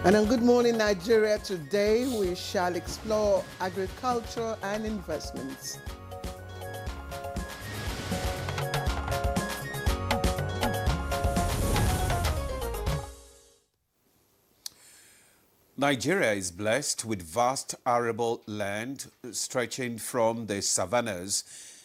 And on Good Morning Nigeria today, we shall explore agriculture and investments. Nigeria is blessed with vast arable land stretching from the savannas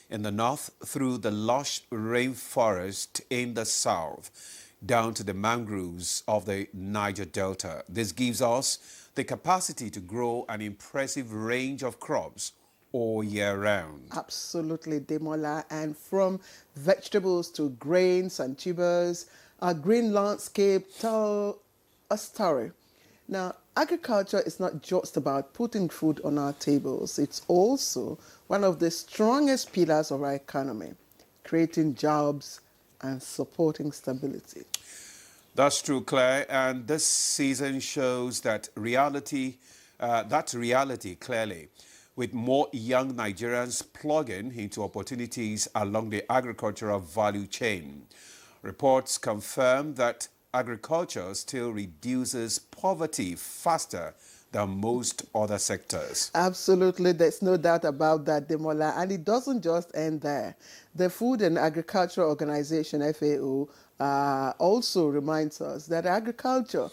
in the north through the lush rainforest in the south down to the mangroves of the Niger Delta. This gives us the capacity to grow an impressive range of crops all year round. Absolutely, Demola. And from vegetables to grains and tubers, our green landscape tell a story. Now, agriculture is not just about putting food on our tables. It's also one of the strongest pillars of our economy, creating jobs and supporting stability. That's true, Claire. And this season shows that reality clearly, with more young Nigerians plugging into opportunities along the agricultural value chain. Reports confirm that agriculture still reduces poverty faster than most other sectors. Absolutely, there's no doubt about that, Demola. And it doesn't just end there. The Food and Agriculture Organization, FAO, also reminds us that agriculture,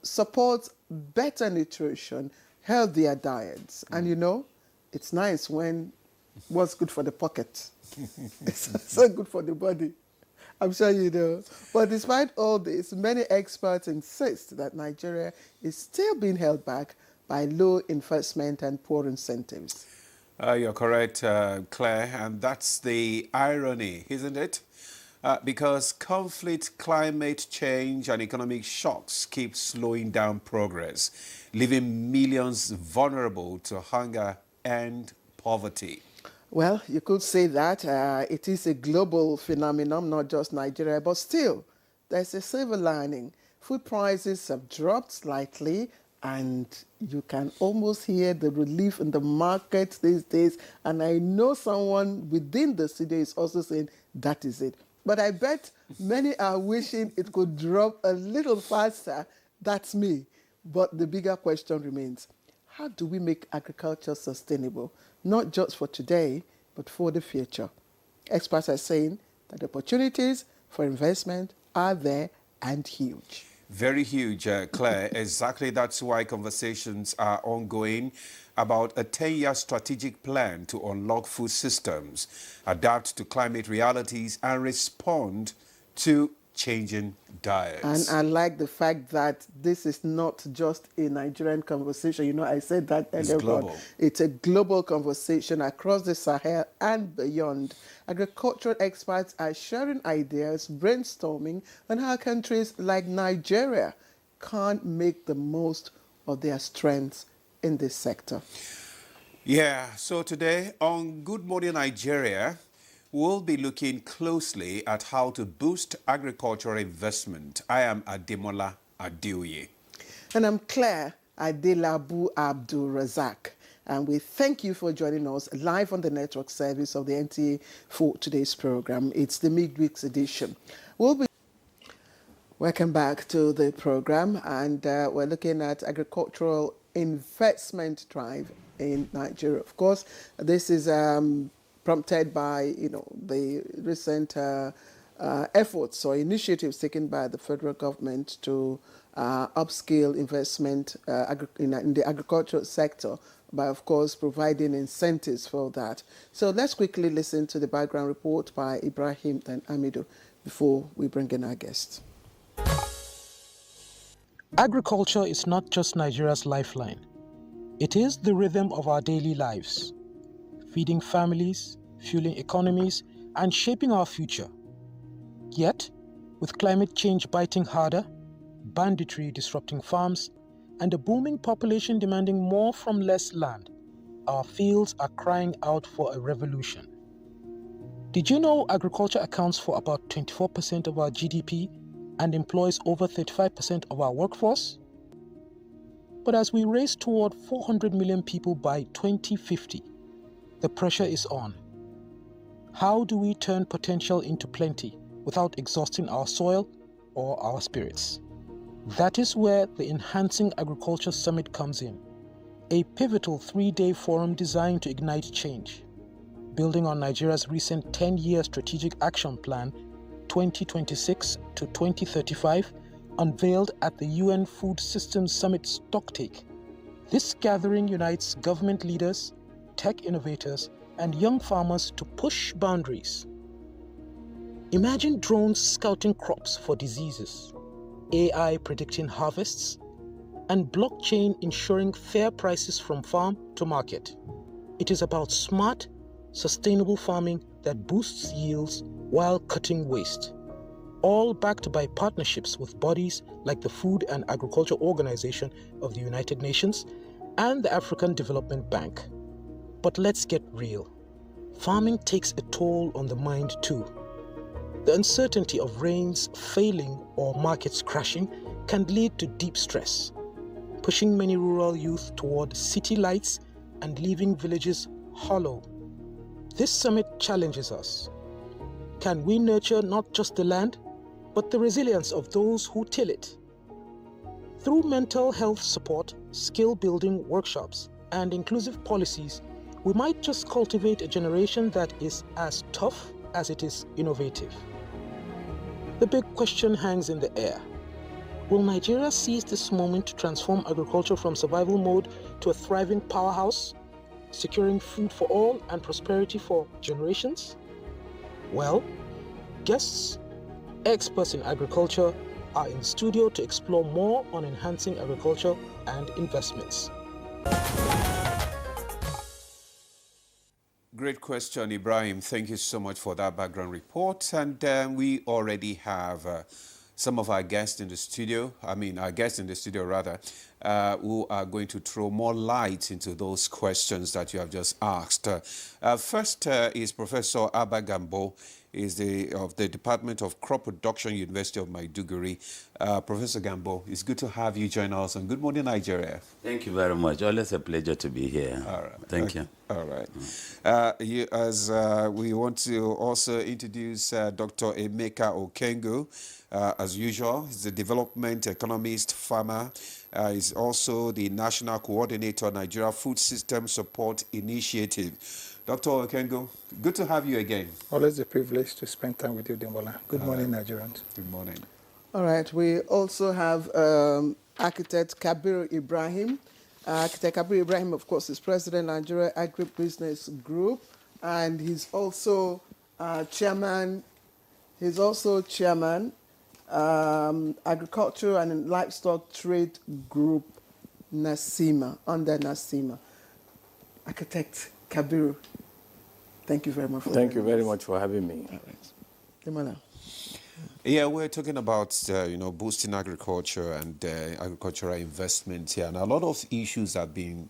supports better nutrition, healthier diets. And, it's nice when what's good for the pocket. It's so good for the body. I'm sure you know. But despite all this, many experts insist that Nigeria is still being held back by low investment and poor incentives. You're correct, Claire, and that's the irony, isn't it? Because conflict, climate change, and economic shocks keep slowing down progress, leaving millions vulnerable to hunger and poverty. Well, you could say that it is a global phenomenon, not just Nigeria, but still, there's a silver lining. Food prices have dropped slightly, and you can almost hear the relief in the market these days. And I know someone within the city is also saying that is it. But I bet many are wishing it could drop a little faster. That's me. But the bigger question remains, how do we make agriculture sustainable, not just for today, but for the future? Experts are saying that opportunities for investment are there and huge. Very huge, Claire. Exactly, that's why conversations are ongoing about a 10-year strategic plan to unlock food systems, adapt to climate realities, and respond to changing diets. And I like the fact that this is not just a Nigerian conversation. I said that earlier. It's global. It's a global conversation across the Sahel and beyond. Agricultural experts are sharing ideas, brainstorming on how countries like Nigeria can make the most of their strengths in this sector. Yeah, so today on Good Morning Nigeria, we'll be looking closely at how to boost agricultural investment. I am Ademola Adeoye. And I'm Claire Adelabu Abdul Razak. And we thank you for joining us live on the network service of the NTA for today's program. It's the midweek's edition. Welcome back to the program, and we're looking at agricultural investment drive in Nigeria. Of course, this is prompted by the recent efforts or initiatives taken by the federal government to upscale investment in the agricultural sector by, of course, providing incentives for that. So let's quickly listen to the background report by Ibrahim and Amido before we bring in our guests. Agriculture is not just Nigeria's lifeline. It is the rhythm of our daily lives, feeding families, fueling economies, and shaping our future. Yet, with climate change biting harder, banditry disrupting farms, and a booming population demanding more from less land, our fields are crying out for a revolution. Did you know agriculture accounts for about 24% of our GDP and employs over 35% of our workforce? But as we race toward 400 million people by 2050, the pressure is on. How do we turn potential into plenty without exhausting our soil or our spirits? That is where the Enhancing Agriculture Summit comes in, a pivotal 3-day forum designed to ignite change. Building on Nigeria's recent 10-year Strategic Action Plan 2026 to 2035, unveiled at the UN Food Systems Summit Stocktake. This gathering unites government leaders, tech innovators, and young farmers to push boundaries. Imagine drones scouting crops for diseases, AI predicting harvests, and blockchain ensuring fair prices from farm to market. It is about smart, sustainable farming that boosts yields while cutting waste, all backed by partnerships with bodies like the Food and Agriculture Organization of the United Nations and the African Development Bank. But let's get real. Farming takes a toll on the mind too. The uncertainty of rains failing or markets crashing can lead to deep stress, pushing many rural youth toward city lights and leaving villages hollow. This summit challenges us. Can we nurture not just the land, but the resilience of those who till it? Through mental health support, skill building workshops, and inclusive policies, we might just cultivate a generation that is as tough as it is innovative. The big question hangs in the air. Will Nigeria seize this moment to transform agriculture from survival mode to a thriving powerhouse, securing food for all and prosperity for generations? Well, guests, experts in agriculture, are in studio to explore more on enhancing agriculture and investments. Great question, Ibrahim. Thank you so much for that background report. And we already have some of our guests in the studio, who are going to throw more light into those questions that you have just asked. First is Professor Abba Gambo, is of the Department of Crop Production, University of Maiduguri. Professor Gambo, it's good to have you join us on Good Morning Nigeria. Thank you very much. Always a pleasure to be here. All right. Thank you. All right. We want to also introduce Dr. Emeka Okengo. As usual, he's a development economist, farmer. He's also the National Coordinator, Nigeria Food System Support Initiative. Dr. Okengo, good to have you again. Always a privilege to spend time with you, Dimbola. Good morning, Nigerians. Good morning. All right, we also have architect Kabir Ibrahim. Architect Kabir Ibrahim, of course, is president of Nigeria Agribusiness Group, and he's also chairman. He's also chairman, Agriculture and Livestock Trade Group, NASIMA, under NASIMA. Architect Kabir, thank you very much for Thank you very much for having me. All right. Demola. Yeah, we're talking about, boosting agriculture and agricultural investment here. And a lot of issues have been,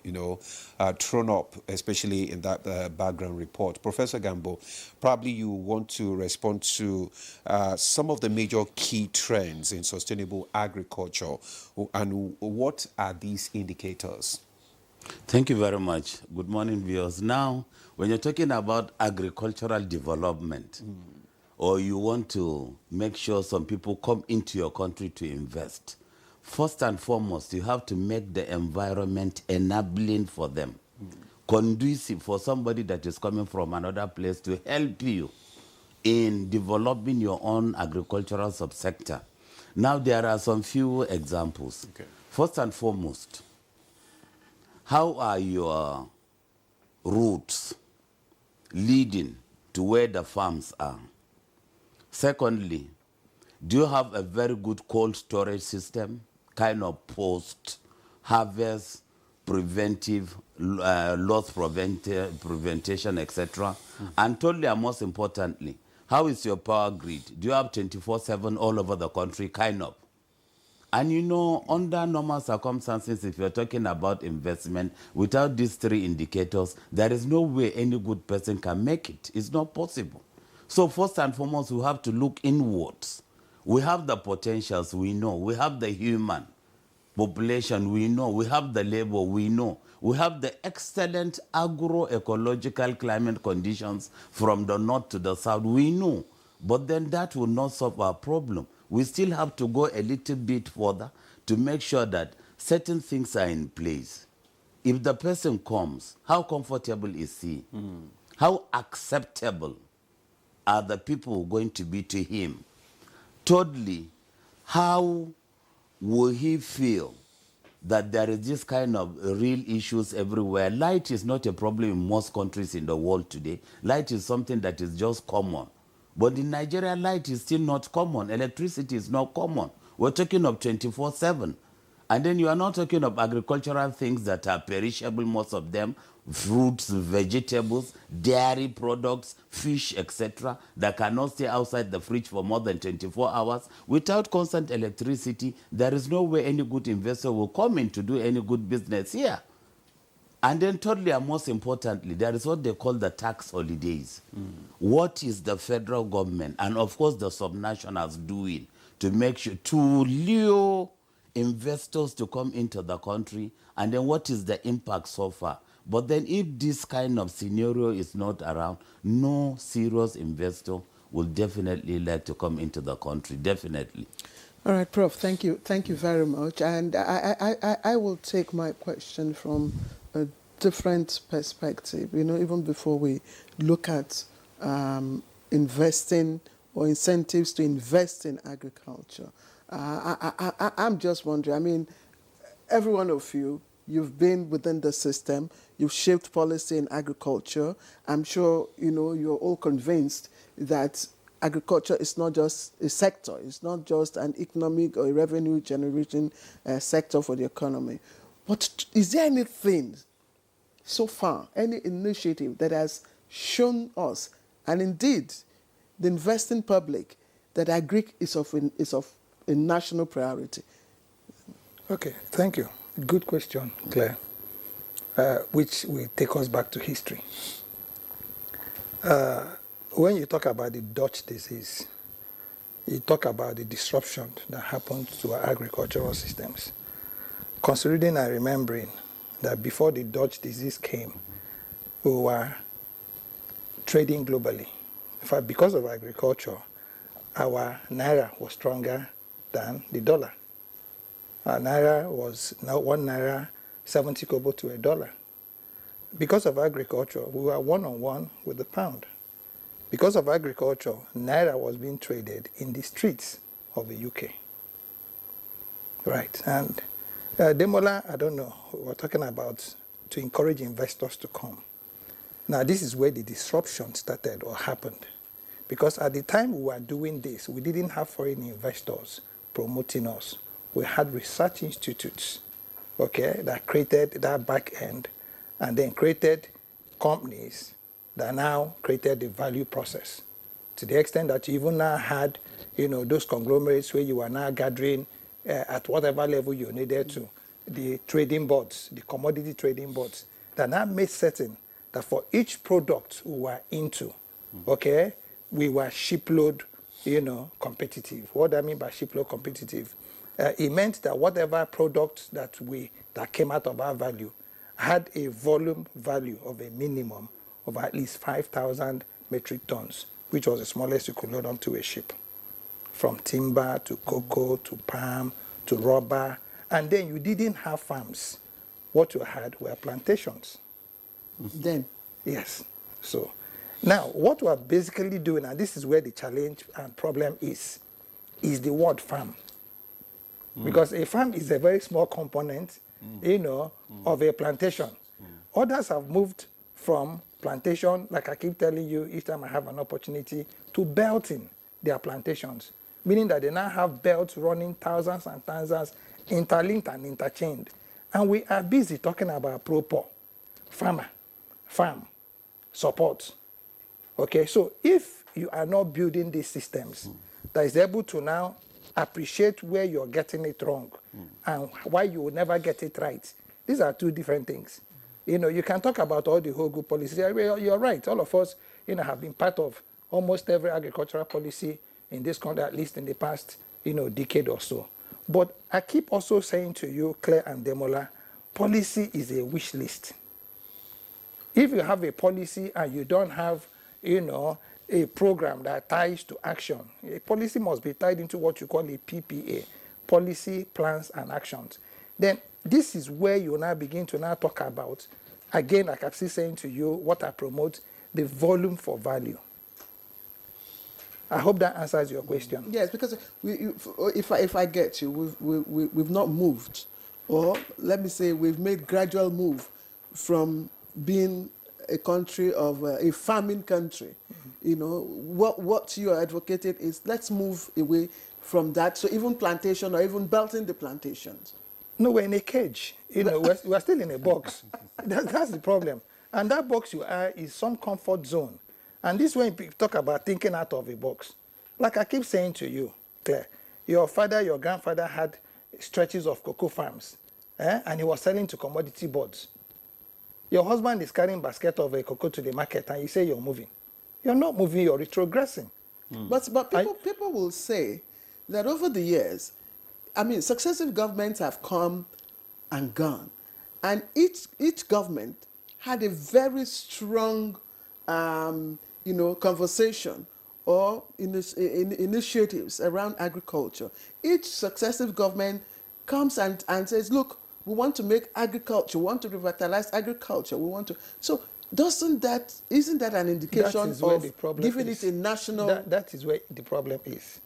thrown up, especially in that background report. Professor Gambo, probably you want to respond to some of the major key trends in sustainable agriculture. And what are these indicators? Thank you very much. Good morning, viewers. Now, when you're talking about agricultural development, or you want to make sure some people come into your country to invest, first and foremost, you have to make the environment enabling for them, conducive for somebody that is coming from another place to help you in developing your own agricultural subsector. Now, there are some few examples. Okay. First and foremost, how are your routes leading to where the farms are? Secondly, do you have a very good cold storage system, kind of post-harvest, preventive, loss prevention, etc.? And thirdly, and most importantly, how is your power grid? Do you have 24/7 all over the country, kind of? And under normal circumstances, if you're talking about investment, without these three indicators, there is no way any good person can make it. It's not possible. So first and foremost, we have to look inwards. We have the potentials, we know. We have the human population, we know. We have the labor, we know. We have the excellent agroecological climate conditions from the north to the south, we know. But then that will not solve our problem. We still have to go a little bit further to make sure that certain things are in place. If the person comes, how comfortable is he? How acceptable are the people going to be to him? Thirdly, how will he feel that there is this kind of real issues everywhere? Light is not a problem in most countries in the world today. Light is something that is just common. But in Nigeria, light is still not common. Electricity is not common. We're talking of 24/7. And then you are not talking of agricultural things that are perishable, most of them, fruits, vegetables, dairy products, fish, etc., that cannot stay outside the fridge for more than 24 hours. Without constant electricity, there is no way any good investor will come in to do any good business here. And then thirdly, and most importantly, there is what they call the tax holidays. What is the federal government and of course the subnationals doing to make sure to lure investors to come into the country, and then what is the impact so far? But then if this kind of scenario is not around, no serious investor will definitely like to come into the country, definitely. All right, Prof, thank you. Thank you very much. And I will take my question from a different perspective, even before we look at investing or incentives to invest in agriculture. I'm just wondering, every one of you, you've been within the system, you've shaped policy in agriculture. I'm sure, you're all convinced that agriculture is not just a sector, it's not just an economic or a revenue generating sector for the economy. But is there anything so far, any initiative that has shown us, and indeed the investing public, that agri is of a national priority? Okay, thank you. Good question, Claire, which will take us back to history. When you talk about the Dutch disease, you talk about the disruption that happened to our agricultural systems. Considering and remembering that before the Dutch disease came, we were trading globally. In fact, because of agriculture, our naira was stronger than the dollar. Our naira was now 1 naira 70 kobo to a dollar. Because of agriculture, we were one-on-one with the pound. Because of agriculture, naira was being traded in the streets of the UK. Right, and Demola, I don't know, we're talking about to encourage investors to come. Now, this is where the disruption started or happened. Because at the time we were doing this, we didn't have foreign investors promoting us. We had research institutes, okay, that created that back end and then created companies that now created the value process. To the extent that you even now had, those conglomerates where you are now gathering at whatever level you needed to, the trading boards, the commodity trading boards, that now made certain that for each product we were into, okay, we were shipload, competitive. What do I mean by shipload competitive? It meant that whatever product that came out of our value had a volume value of a minimum of at least 5,000 metric tons, which was the smallest you could load onto a ship. From timber to cocoa to palm to rubber. And then you didn't have farms. What you had were plantations. Then? Yes. So now what we are basically doing, and this is where the challenge and problem is the word farm. Because a farm is a very small component, of a plantation. Others have moved from plantation, like I keep telling you each time I have an opportunity, to belting their plantations, meaning that they now have belts running thousands and thousands, interlinked and interchained. And we are busy talking about proper farmer, farm, support. Okay, so if you are not building these systems that is able to now appreciate where you're getting it wrong and why you will never get it right, these are two different things. You can talk about all the whole good policies. You're right. All of us, have been part of almost every agricultural policy in this country, at least in the past, decade or so. But I keep also saying to you, Claire and Demola, policy is a wish list. If you have a policy and you don't have, a program that ties to action. A policy must be tied into what you call a PPA, policy, plans, and actions. Then this is where you now begin to now talk about, again, like I'm still saying to you, what I promote, the volume for value. I hope that answers your question. Yes, because if I get you, we've not moved, or let me say we've made gradual move from being a country of a farming country. You know, what you are advocating is let's move away from that. So even plantation or even belting the plantations. No, we're in a cage. You know, we're still in a box. That's the problem. And that box you are is some comfort zone. And this when people talk about thinking out of a box. Like I keep saying to you, Claire, your father, your grandfather had stretches of cocoa farms, and he was selling to commodity boards. Your husband is carrying a basket of cocoa to the market, and you say you're moving. You're not moving, you're retrogressing. But people will say that over the years, I mean, successive governments have come and gone, and each government had a very strong, conversation or initiatives around agriculture. Each successive government comes and says, look, we want to make agriculture, we want to revitalize agriculture, we want to. So isn't that an indication of giving it a national? That is where the problem is.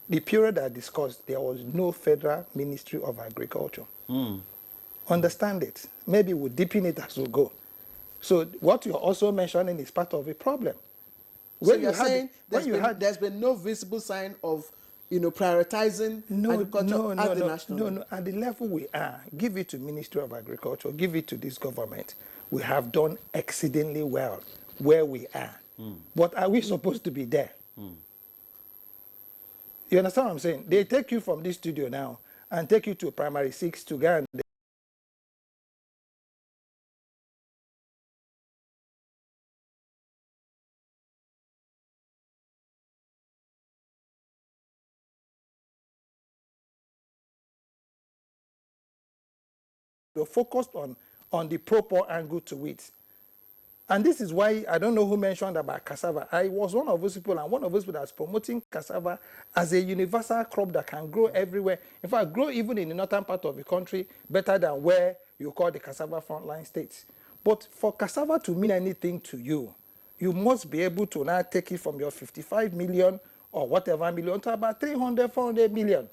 The period I discussed, there was no federal Ministry of Agriculture. Understand it. Maybe we'll deepen it as we go. So what you're also mentioning is part of a problem. So you're saying there's been no visible sign of, prioritizing agriculture at the national level? No. At the level we are, give it to Ministry of Agriculture, give it to this government. We have done exceedingly well where we are. But are we supposed to be there? You understand what I'm saying? They take you from this studio now and take you to primary 6 to go and focused on the proper angle to it. And this is why, I don't know who mentioned about cassava. I was one of those people, and one of those people that's promoting cassava as a universal crop that can grow everywhere. In fact, grow even in the northern part of the country better than where you call the cassava frontline states. But for cassava to mean anything to you, you must be able to now take it from your 55 million or whatever million to about 300, 400 million.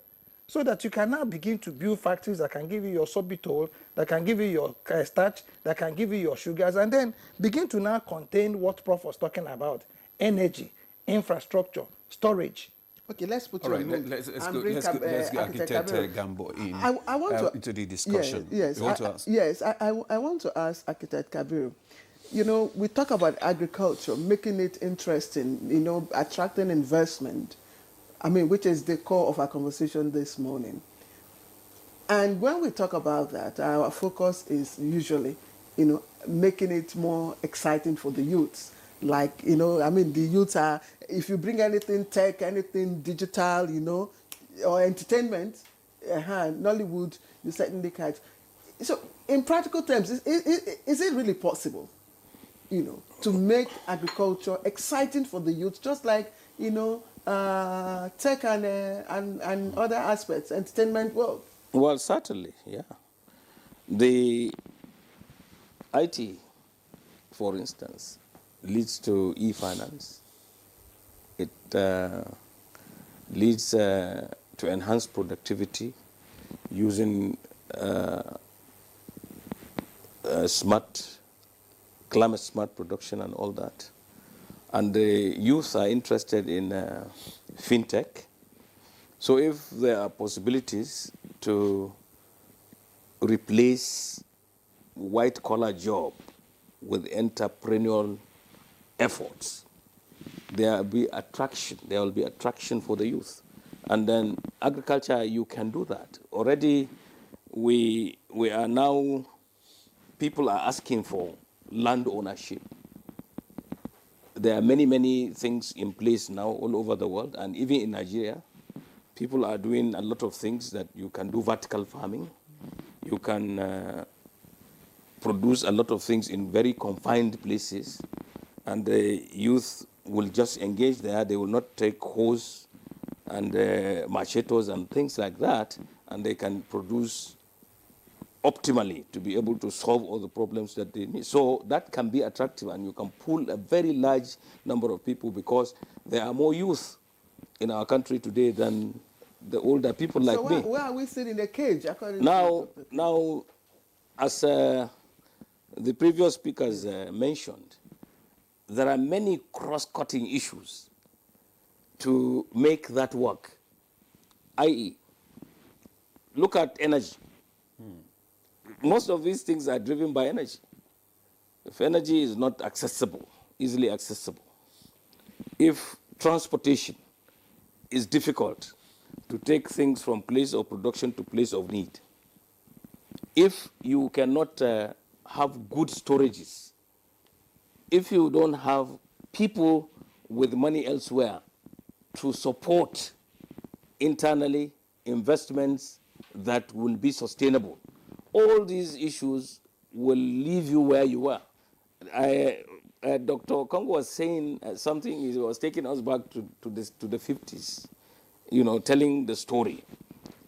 So that you can now begin to build factories that can give you your sorbitol, that can give you your starch, that can give you your sugars, and then begin to now contain what Prof was talking about: energy, infrastructure, storage. Okay, let's put All right, let's get Architect Gambo in into the discussion. I want to ask Architect Kabiru. We talk about agriculture, making it interesting, attracting investment. Which is the core of our conversation this morning. And when we talk about that, our focus is usually, making it more exciting for the youths. Like, the youths are, if you bring anything tech, anything digital, or entertainment, Nollywood, you certainly catch. So, in practical terms, is it really possible, to make agriculture exciting for the youth, just like, tech and other aspects, entertainment world? Well, certainly, yeah. The IT, for instance, leads to e-finance. It leads to enhanced productivity using climate smart production and all that. And the youth are interested in fintech. So if there are possibilities to replace white-collar job with entrepreneurial efforts, there will be attraction for the youth. And then agriculture, you can do that. Already we are now, people are asking for land ownership. There are many, many things in place now all over the world, and even in Nigeria, people are doing a lot of things that you can do vertical farming. You can produce a lot of things in very confined places, and the youth will just engage there. They will not take hoes and machetes and things like that, and they can produce optimally to be able to solve all the problems that they need. So that can be attractive, and you can pull a very large number of people because there are more youth in our country today than the older people like me. So where are we sitting in a cage? According Now, as the previous speakers mentioned, there are many cross-cutting issues to make that work, i.e., look at energy. Most of these things are driven by energy. If energy is not accessible, easily accessible, if transportation is difficult to take things from place of production to place of need, if you cannot have good storages, if you don't have people with money elsewhere to support internally investments that will be sustainable, all these issues will leave you where you are. Dr. Congo was saying something, he was taking us back to the 50s, you know, telling the story,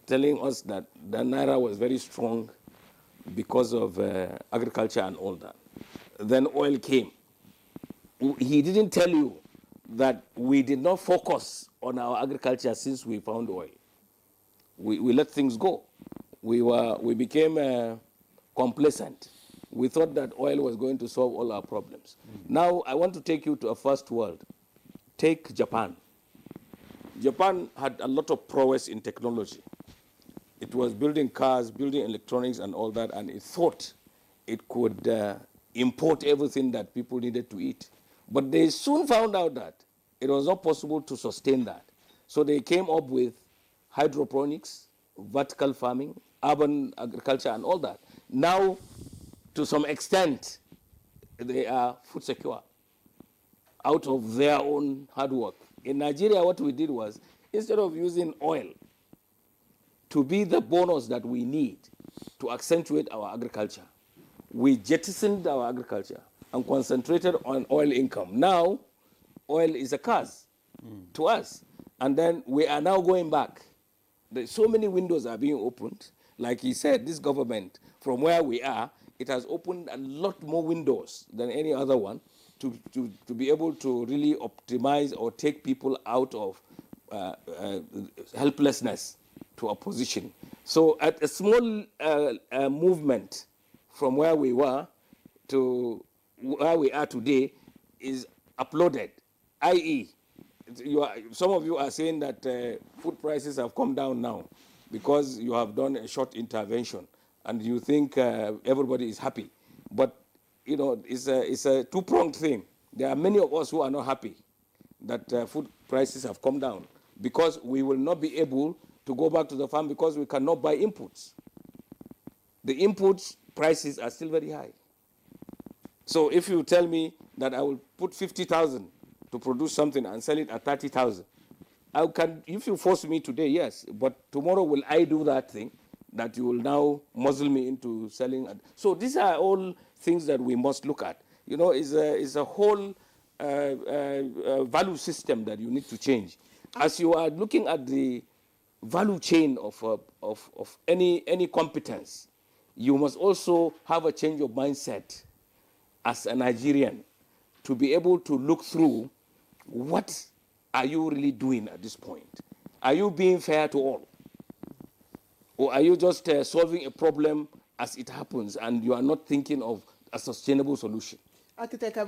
telling us that the Naira was very strong because of agriculture and all that. Then oil came. He didn't tell you that we did not focus on our agriculture since we found oil. We let things go. We became complacent. We thought that oil was going to solve all our problems. Now I want to take you to a first world. Take Japan. Japan had a lot of prowess in technology. It was building cars, building electronics and all that, and it thought it could import everything that people needed to eat. But they soon found out that it was not possible to sustain that. So they came up with hydroponics, vertical farming, urban agriculture and all that. Now, to some extent, they are food secure out of their own hard work. In Nigeria, what we did was, instead of using oil to be the bonus that we need to accentuate our agriculture, we jettisoned our agriculture and concentrated on oil income. Now, oil is a curse to us. And then we are now going back. So many windows are being opened. Like he said, this government, from where we are, it has opened a lot more windows than any other one to be able to really optimize or take people out of helplessness to a position. So at a small movement from where we were to where we are today is uploaded, i.e., some of you are saying that food prices have come down now because you have done a short intervention and you think everybody is happy. But, you know, it's a two-pronged thing. There are many of us who are not happy that food prices have come down because we will not be able to go back to the farm because we cannot buy inputs. The inputs prices are still very high. So if you tell me that I will put 50,000 to produce something and sell it at 30,000, I can. If you force me today, yes, but tomorrow will I do that thing that you will now muzzle me into selling? So these are all things that we must look at. You know, it's a whole value system that you need to change. As you are looking at the value chain of any competence, you must also have a change of mindset as a Nigerian to be able to look through what are you really doing at this point. Are you being fair to all? Or are you just solving a problem as it happens and you are not thinking of a sustainable solution? Architect, you've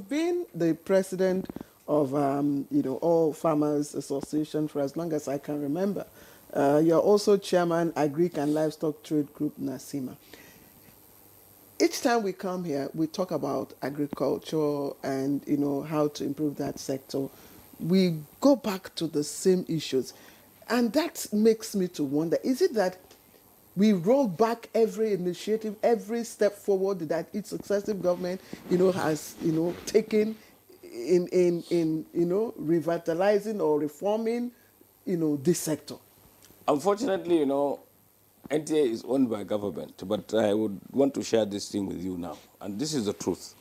been the president of all farmers association for as long as I can remember. You're also chairman Agric and Livestock Trade Group NASIMA. Each time we come here, we talk about agriculture and how to improve that sector. We go back to the same issues, and that makes me to wonder: is it that we roll back every initiative, every step forward that each successive government, has, taken in revitalizing or reforming, this sector? Unfortunately, NTA is owned by government, but I would want to share this thing with you now, and this is the truth.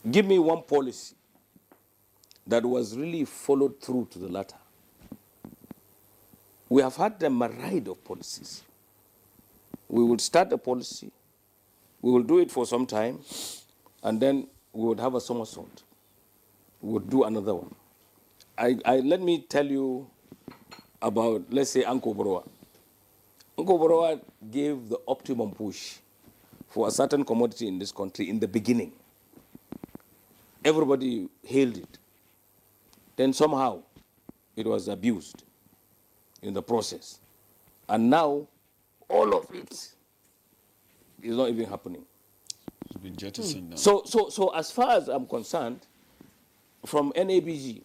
Give me one policy that was really followed through to the latter. We have had a myriad of policies. We will start a policy, we will do it for some time, and then we would have a somersault. We would do another one. Let me tell you about, let's say, Uncle Borowa. Uncle Borowa gave the optimum push for a certain commodity in this country in the beginning. Everybody hailed it. Then somehow it was abused in the process. And now all of it is not even happening. It's been jettisoned now. So as far as I'm concerned, from NABG,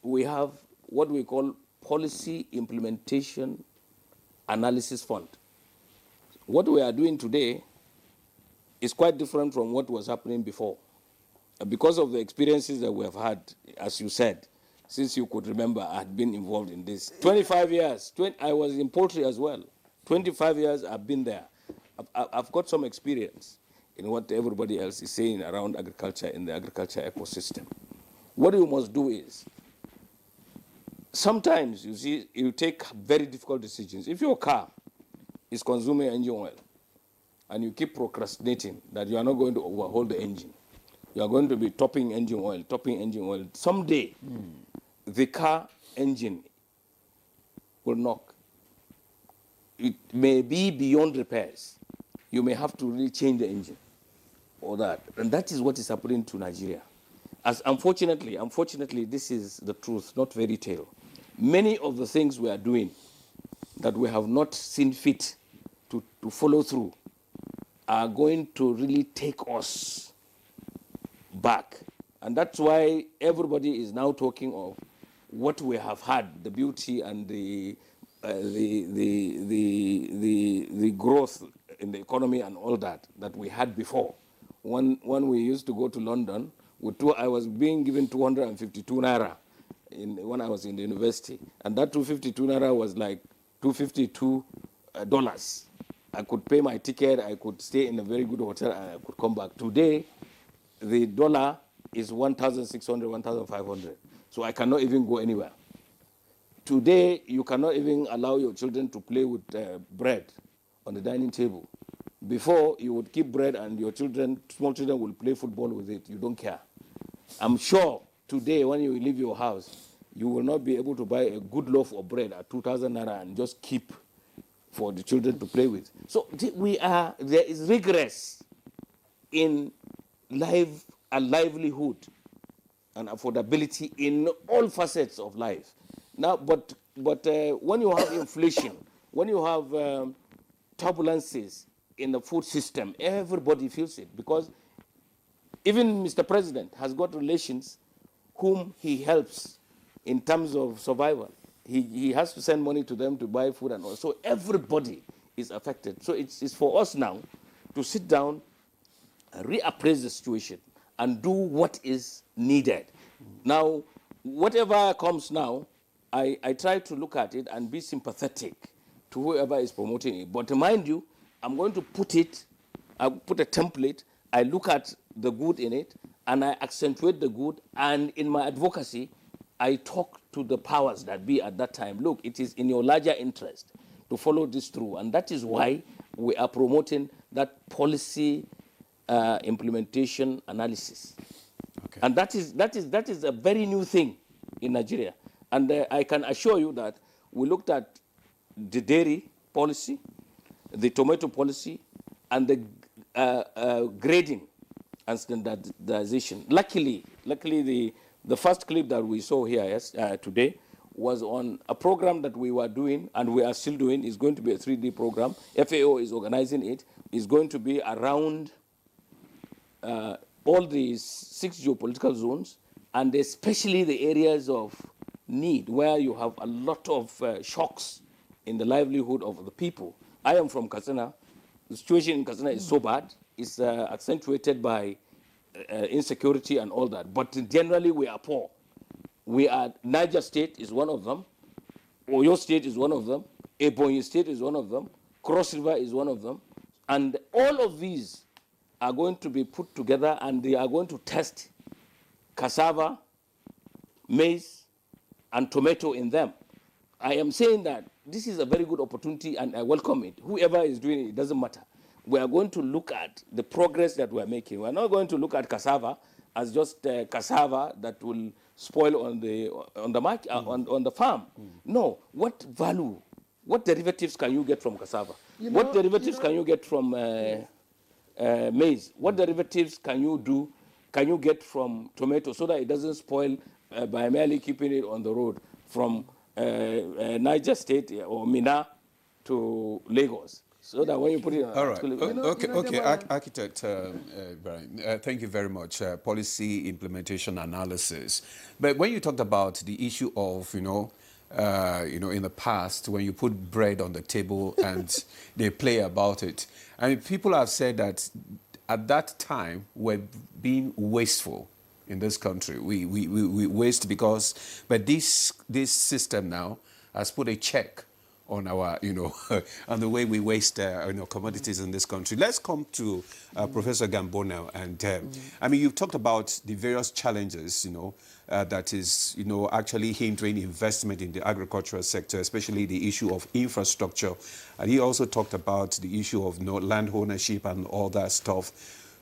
we have what we call Policy Implementation Analysis Fund. What we are doing today is quite different from what was happening before. Because of the experiences that we have had, as you said, since you could remember, I had been involved in this. 25 years, I was in poultry as well. 25 years I've been there. I've got some experience in what everybody else is saying around agriculture, in the agriculture ecosystem. What you must do is, sometimes, you see, you take very difficult decisions. If your car is consuming engine oil, and you keep procrastinating that you are not going to overhaul the engine, you are going to be topping engine oil. Someday, the car engine will knock. It may be beyond repairs. You may have to really change the engine or that. And that is what is happening to Nigeria. As unfortunately, this is the truth, not fairy tale. Many of the things we are doing that we have not seen fit to follow through are going to really take us back. And that's why everybody is now talking of what we have had, the beauty and the growth in the economy and all that we had before. When we used to go to London, I was being given 252 naira when I was in the university, and that 252 naira was like $252. I could pay my ticket, I could stay in a very good hotel, and I could come back. Today, the dollar is 1,600, 1,500. So I cannot even go anywhere. Today, you cannot even allow your children to play with bread on the dining table. Before, you would keep bread and your children, small children, will play football with it. You don't care. I'm sure today, when you leave your house, you will not be able to buy a good loaf of bread at 2,000 naira and just keep for the children to play with. So there is regress in livelihood and affordability in all facets of life. Now, but when you have inflation, when you have turbulences in the food system, everybody feels it, because even Mr. President has got relations whom he helps in terms of survival. He has to send money to them to buy food and all. So everybody is affected. So it's for us now to sit down, reappraise the situation, and do what is needed. Now, whatever comes now, I try to look at it and be sympathetic to whoever is promoting it. But mind you, I'm going to put a template, I look at the good in it, and I accentuate the good, and in my advocacy, I talk to the powers that be at that time. Look, it is in your larger interest to follow this through, and that is why we are promoting that policy implementation analysis. Okay. And that is a very new thing in Nigeria. And I can assure you that we looked at the dairy policy, the tomato policy, and the grading and standardization. Luckily, the first clip that we saw here today was on a program that we were doing, and we are still doing. It's going to be a 3D program. FAO is organizing it. It's going to be around all the 6 geopolitical zones, and especially the areas of need where you have a lot of shocks in the livelihood of the people. I am from Katsina. The situation in Katsina is so bad. It's accentuated by insecurity and all that. But generally, we are poor. Niger State is one of them. Oyo State is one of them. Ebonyi State is one of them. Cross River is one of them. And all of these are going to be put together, and they are going to test cassava, maize, and tomato in them. I am saying that this is a very good opportunity and I welcome it. Whoever is doing it, it doesn't matter. We are going to look at the progress that we are making. We are not going to look at cassava as just cassava that will spoil on the market, on the farm. No, what value, what derivatives can you get from cassava? What derivatives can you get from maize? What derivatives can you get from tomato so that it doesn't spoil by merely keeping it on the road from Niger State or Mina to Lagos? So that when you put it on... All right. Architect Brian, thank you very much. Policy implementation analysis. But when you talked about the issue of, in the past, when you put bread on the table and they play about it, I mean, people have said that at that time we're being wasteful in this country. We waste because, but this system now has put a check on our, on the way we waste, commodities in this country. Let's come to Professor Gambo now. And I mean, you've talked about the various challenges, that is, actually hindering investment in the agricultural sector, especially the issue of infrastructure. And he also talked about the issue of land ownership and all that stuff.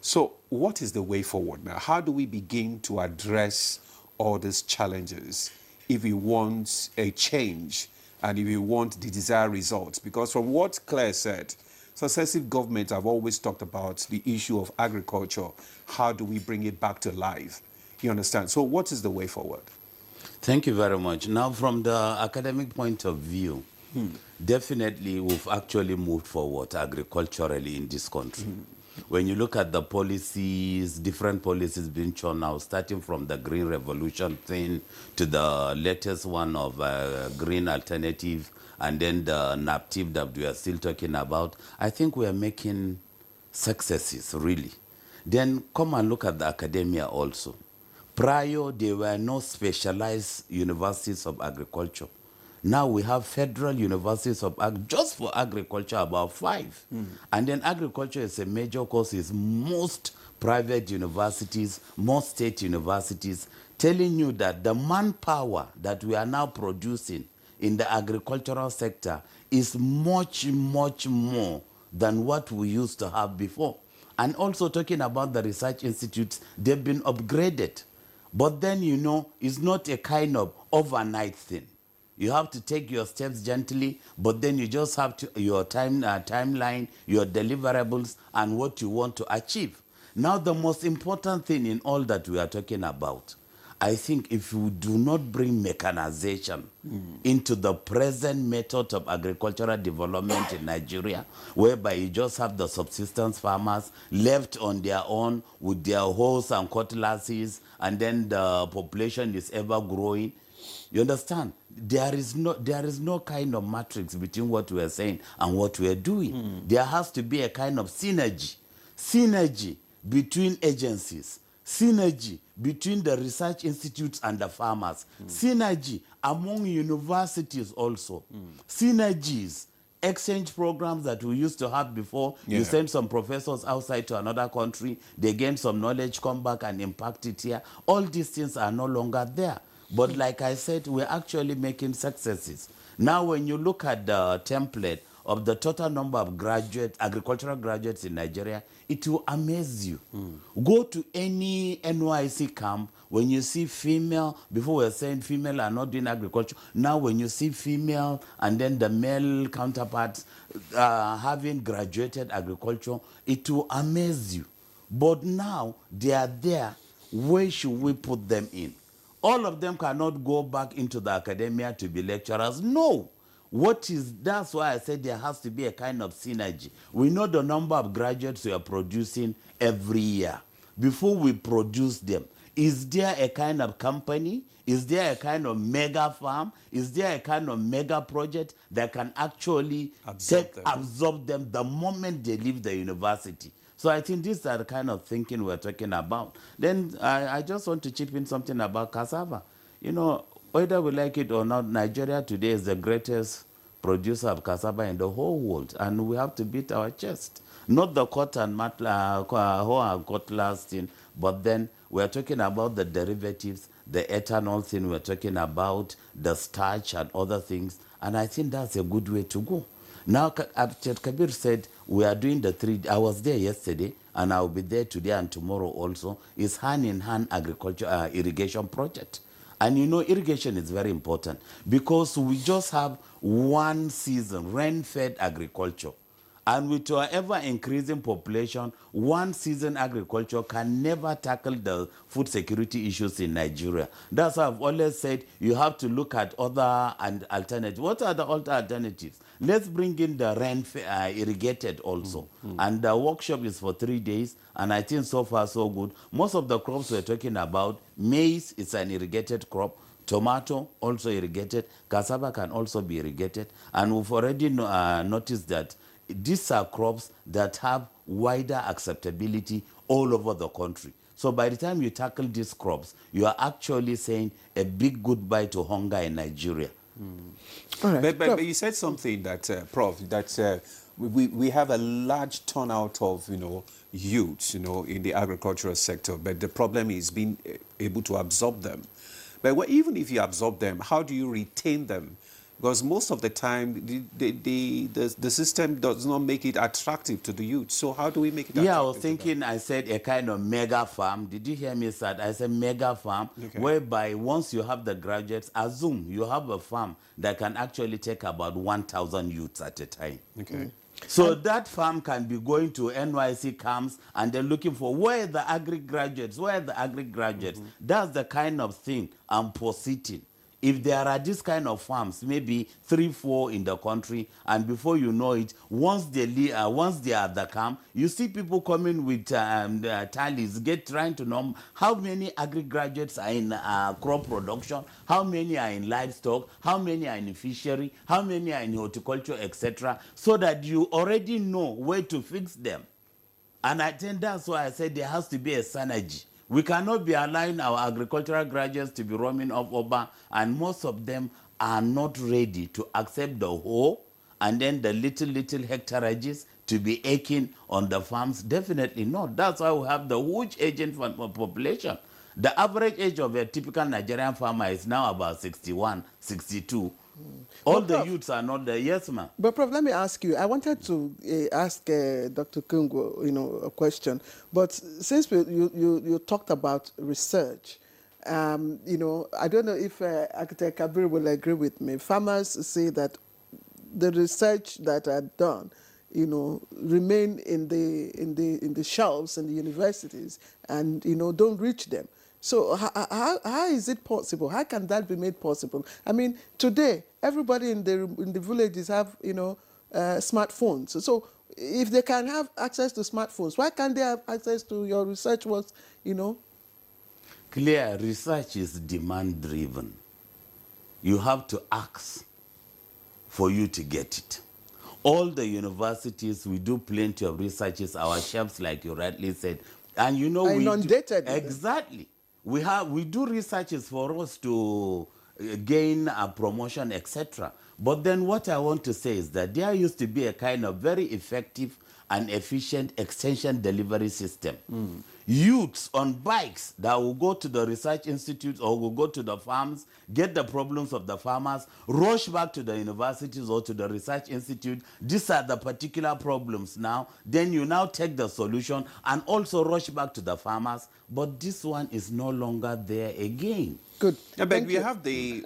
So what is the way forward now? How do we begin to address all these challenges if we want a change and if we want the desired results? Because from what Claire said, successive governments have always talked about the issue of agriculture. How do we bring it back to life? You understand? So what is the way forward? Thank you very much. Now, from the academic point of view, definitely we've actually moved forward agriculturally in this country. When you look at the policies, different policies being shown now, starting from the Green Revolution thing to the latest one of Green Alternative, and then the NAPTIP that we are still talking about, I think we are making successes, really. Then come and look at the academia also. Prior, there were no specialized universities of agriculture. Now we have federal universities of just for agriculture, about 5. And then agriculture is a major course. Is most private universities, most state universities, telling you that the manpower that we are now producing in the agricultural sector is much, much more than what we used to have before. And also talking about the research institutes, they've been upgraded. But then, it's not a kind of overnight thing. You have to take your steps gently, but then you just have to your timeline, your deliverables, and what you want to achieve. Now, the most important thing in all that we are talking about, I think if you do not bring mechanization into the present method of agricultural development in Nigeria, whereby you just have the subsistence farmers left on their own with their hoes and cutlasses, and then the population is ever growing, you understand? There is no kind of matrix between what we are saying and what we are doing. There has to be a kind of synergy between agencies, synergy between the research institutes and the farmers, synergy among universities also, synergies, exchange programs that we used to have before. You send some professors outside to another country, they gain some knowledge, come back and impact it here. All these things are no longer there. But like I said, we're actually making successes. Now, when you look at the template of the total number of agricultural graduates in Nigeria, it will amaze you. Go to any NYC camp, when you see female, before we were saying female are not doing agriculture, now when you see female and then the male counterparts having graduated agriculture, it will amaze you. But now they are there, where should we put them in? All of them cannot go back into the academia to be lecturers. No. That's why I said there has to be a kind of synergy. We know the number of graduates we are producing every year. Before we produce them, is there a kind of company? Is there a kind of mega farm? Is there a kind of mega project that can actually absorb them the moment they leave the university? So I think these are the kind of thinking we're talking about. Then I just want to chip in something about cassava. Whether we like it or not, Nigeria today is the greatest producer of cassava in the whole world, and we have to beat our chest. Not the cotton, hoe and cutlass thing, but then we're talking about the derivatives, the ethanol thing, we're talking about the starch and other things. And I think that's a good way to go. Now, Abdul Kabir said we are doing the 3. I was there yesterday, and I'll be there today and tomorrow also. It's hand-in-hand agriculture irrigation project. And you know, irrigation is very important because we just have one season, rain-fed agriculture. And with our ever-increasing population, one season agriculture can never tackle the food security issues in Nigeria. That's why I've always said you have to look at other and alternatives. What are the other alternatives? Let's bring in the rain irrigated also. And the workshop is for 3 days, and I think so far so good. Most of the crops we're talking about, maize is an irrigated crop. Tomato also irrigated. Cassava can also be irrigated. And we've already noticed that these are crops that have wider acceptability all over the country. So by the time you tackle these crops, you are actually saying a big goodbye to hunger in Nigeria. All right. But you said something that, Prof, that we have a large turnout of, youths, in the agricultural sector, but the problem is being able to absorb them. But even if you absorb them, how do you retain them? Because most of the time, the system does not make it attractive to the youth. So how do we make it attractive? Yeah, I was thinking, I said a kind of mega farm. Did you hear me say that? I said mega farm, whereby once you have the graduates, assume you have a farm that can actually take about 1,000 youths at a time. Okay. So that farm can be going to NYC camps and they're looking for where are the agri-graduates, where are the agri-graduates. That's the kind of thing I'm positing. If there are this kind of farms, maybe 3, 4 in the country, and before you know it, once they are at the camp, you see people coming with tallies, trying to know how many agri-graduates are in crop production, how many are in livestock, how many are in fishery, how many are in horticulture, etc., so that you already know where to fix them. And I think that's why I said there has to be a synergy. We cannot be allowing our agricultural graduates to be roaming off over, and most of them are not ready to accept the whole and then the little hectareages to be aching on the farms. Definitely not. That's why we have the huge aging population. The average age of a typical Nigerian farmer is now about 61, 62. All the youths are not there. Yes, ma'am. But Prof, let me ask you. I wanted to ask Dr. Kungo, a question. But since you talked about research, I don't know if Architect Kabir will agree with me. Farmers say that the research that are done, remain in the shelves in the universities and don't reach them. So how is it possible? How can that be made possible? I mean, today everybody in the villages have smartphones. So if they can have access to smartphones, why can't they have access to your research works? Clear research is demand driven. You have to ask for you to get it. All the universities, we do plenty of researches, our shelves, like you rightly said, and we inundated. Exactly. We do researches for us to gain a promotion, etc. But then what I want to say is that there used to be a kind of very effective and efficient extension delivery system. Youths on bikes that will go to the research institutes or will go to the farms, get the problems of the farmers, rush back to the universities or to the research institute. These are the particular problems now. Then you now take the solution and also rush back to the farmers. But this one is no longer there again. Good. Yeah, but we have the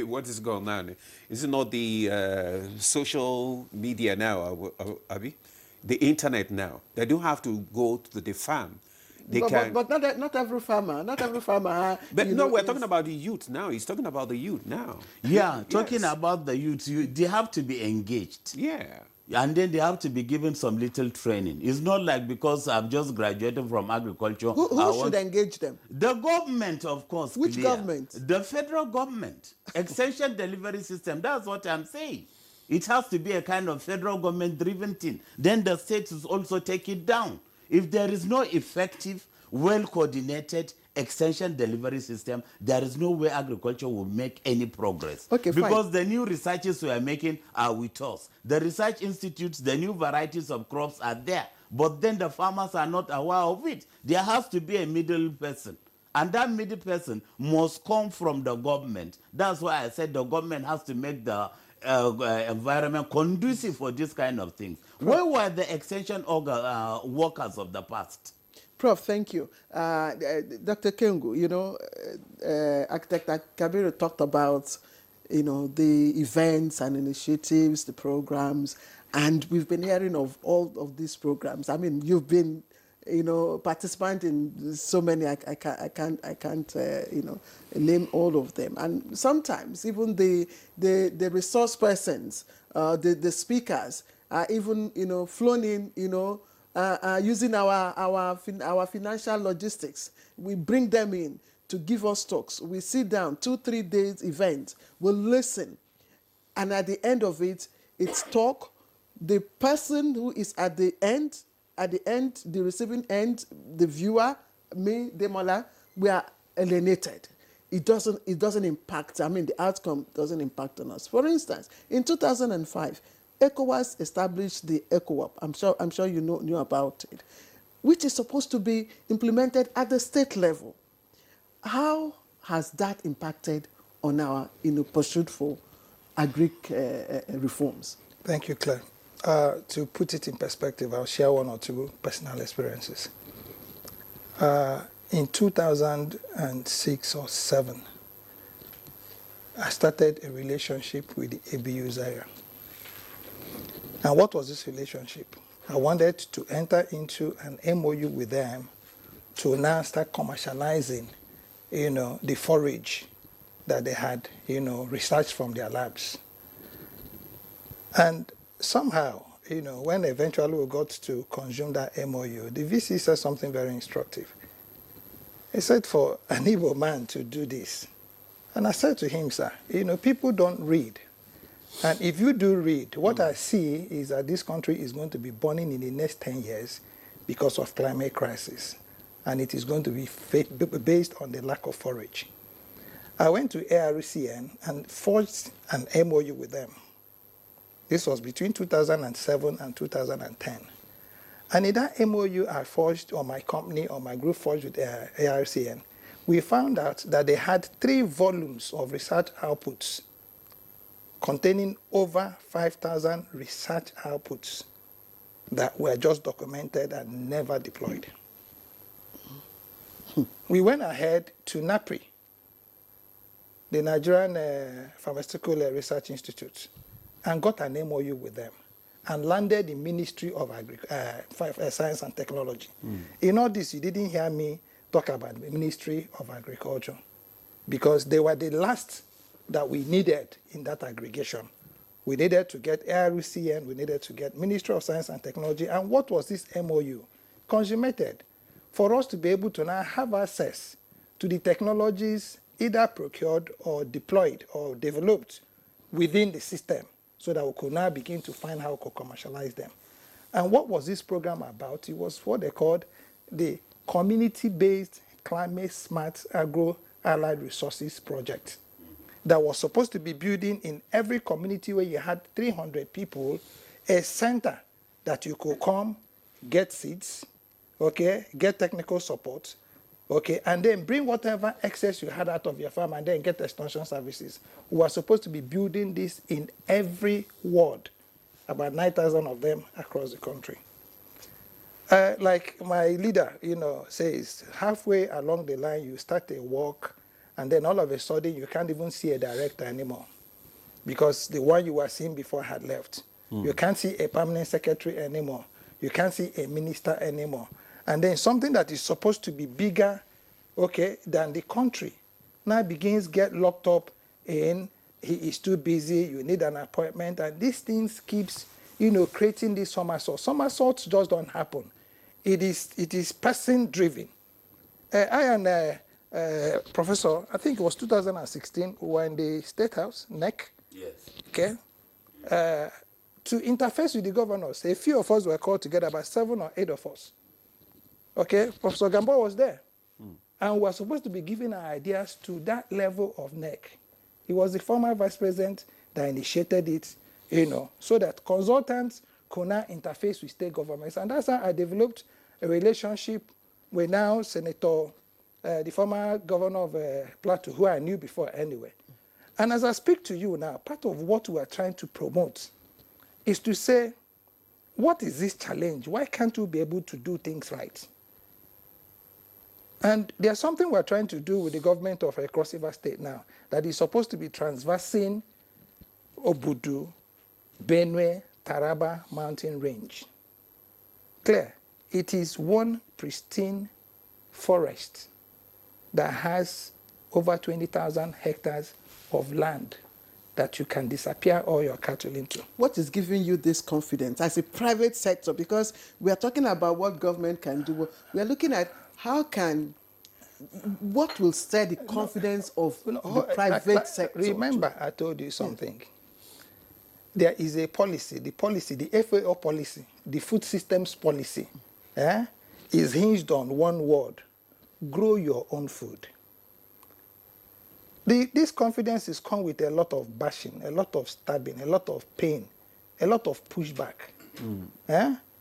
what is going on? Is it not the social media now, Abi? The internet now. They don't have to go to the farm. They can. But not every farmer. Not every farmer. But we're talking about the youth now. He's talking about the youth now. Yeah, talking about the youth, they have to be engaged. Yeah. And then they have to be given some little training. It's not like because I've just graduated from agriculture. Who should engage them? The government, of course. Which government? The federal government. Extension delivery system. That's what I'm saying. It has to be a kind of federal government-driven thing. Then the states will also take it down. If there is no effective, well-coordinated extension delivery system, there is no way agriculture will make any progress. Okay, because fine. the new researches we are making are with us. The research institutes, the new varieties of crops are there. but then the farmers are not aware of it. There has to be a middle person. And that middle person must come from the government. That's why I said the government has to make the environment conducive for this kind of things. Where were the extension workers of the past? Prof, thank you. Dr. Kengu, Architect Kabiru talked about, the events and initiatives, the programs, and we've been hearing of all of these programs. I mean, you've been, participant in so many. I can't, name all of them. And sometimes even the resource persons, the speakers are even, flown in, using our financial logistics. We bring them in to give us talks. We sit down, 2-3 days event. We'll listen. And at the end of it, it's talk. The person who is at the end, the receiving end, the viewer, me, Demola, we are alienated. It doesn't impact, the outcome doesn't impact on us. For instance, in 2005, ECOWAS established the ECOWAP. I'm sure you knew about it, which is supposed to be implemented at the state level. How has that impacted on our pursuit for agric reforms? Thank you, Claire. To put it in perspective, I'll share one or two personal experiences. In 2006 or 7, I started a relationship with the ABU Zaire. And what was this relationship? I wanted to enter into an MOU with them to now start commercializing, the forage that they had, researched from their labs. And somehow, when eventually we got to consume that MOU, the VC said something very instructive. He said, for an Igbo man to do this. And I said to him, sir, people don't read. And if you do read, what I see is that this country is going to be burning in the next 10 years because of climate crisis. And it is going to be based on the lack of forage. I went to ARCN and forged an MOU with them. This was between 2007 and 2010. And in that MOU I forged, or my company or my group forged with ARCN, we found out that they had 3 volumes of research outputs containing over 5,000 research outputs that were just documented and never deployed. We went ahead to NAPRI, the Nigerian Pharmaceutical Research Institute, and got an MOU with them and landed the Ministry of Science and Technology. In all this, you didn't hear me talk about the Ministry of Agriculture because they were the last that we needed in that aggregation. We needed to get ARUCN, we needed to get Ministry of Science and Technology. And what was this MOU? Consummated. For us to be able to now have access to the technologies either procured or deployed or developed within the system so that we could now begin to find how we could commercialize them. And what was this program about? It was what they called the Community-Based Climate Smart Agro-Allied Resources Project that was supposed to be building in every community where you had 300 people, a center that you could come, get seeds, okay, get technical support, okay, and then bring whatever excess you had out of your farm and then get extension services. We were supposed to be building this in every ward, about 9,000 of them across the country. Like my leader, says, halfway along the line, you start a walk, and then all of a sudden, you can't even see a director anymore because the one you were seeing before had left. You can't see a permanent secretary anymore. You can't see a minister anymore. And then something that is supposed to be bigger, okay, than the country now begins to get locked up in, he is too busy, you need an appointment, and these things keeps, creating these somersaults. Somersaults just don't happen. It is person-driven. I and Professor, I think it was 2016, we were in the State House, NEC. Yes. Okay. To interface with the governors, a few of us were called together, about 7 or 8 of us. Okay, Professor Gambo was there. And we were supposed to be giving our ideas to that level of NEC. He was the former vice president that initiated it, so that consultants could now interface with state governments. And that's how I developed a relationship with now Senator, the former governor of Plateau, who I knew before anyway. And as I speak to you now, part of what we are trying to promote is to say, what is this challenge? Why can't we be able to do things right? And there's something we're trying to do with the government of Cross River State now that is supposed to be transversing Obudu, Benue, Taraba mountain range. Clear, it is one pristine forest that has over 20,000 hectares of land that you can disappear all your cattle into. What is giving you this confidence as a private sector? Because we are talking about what government can do. We are looking at what will stir the confidence of the private sector? Remember, I told you something. There is a policy, the FAO policy, the food systems policy, is hinged on one word: grow your own food. This confidence is come with a lot of bashing, a lot of stabbing, a lot of pain, a lot of pushback.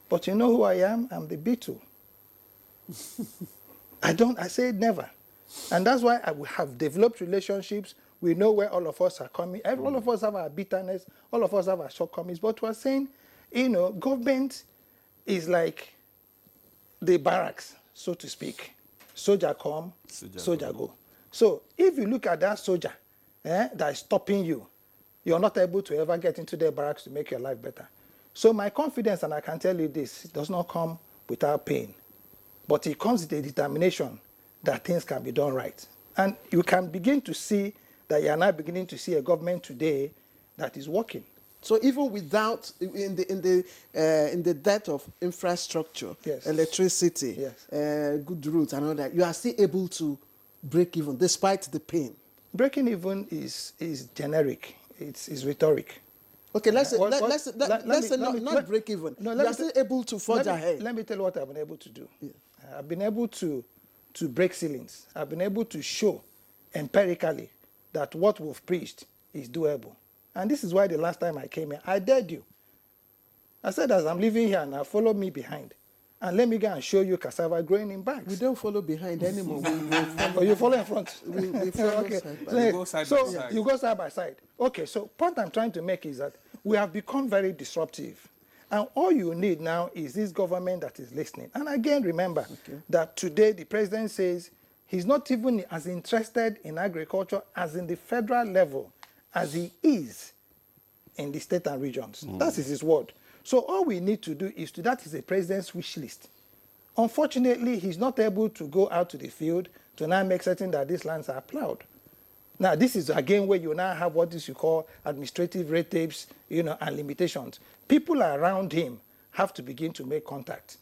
But you know who I am? I'm the beetle. I say never. And that's why I have developed relationships. We know where all of us are coming. All of us have our bitterness. All of us have our shortcomings. But we're saying, government is like the barracks, so to speak. Soldier come, soldier go. So if you look at that soldier that is stopping you, you're not able to ever get into their barracks to make your life better. So my confidence, and I can tell you this, it does not come without pain. But it comes with a determination that things can be done right. And you can begin to see that you are now beginning to see a government today that is working. So even without, in the debt of infrastructure, yes, electricity, yes, good roads and all that, you are still able to break even despite the pain. Breaking even is generic. It's rhetoric. Okay, let's say not break even. No, you are still able to forge ahead. Let me tell you what I've been able to do. Yeah. I've been able to break ceilings. I've been able to show empirically that what we've preached is doable. And this is why the last time I came here, I dared you. I said, as I'm living here now, follow me behind. And let me go and show you cassava growing in bags. We don't follow behind anymore. You follow in front? We follow okay. side by side. So you go side by side. Okay, so point I'm trying to make is that we have become very disruptive. And all you need now is this government that is listening. And again, remember that today the president says he's not even as interested in agriculture as in the federal level as he is in the state and regions. That is his word. So all we need to do is that is the president's wish list. Unfortunately, he's not able to go out to the field to now make certain that these lands are plowed. Now, this is again where you now have what you call administrative red tapes, and limitations. People around him have to begin to make contact.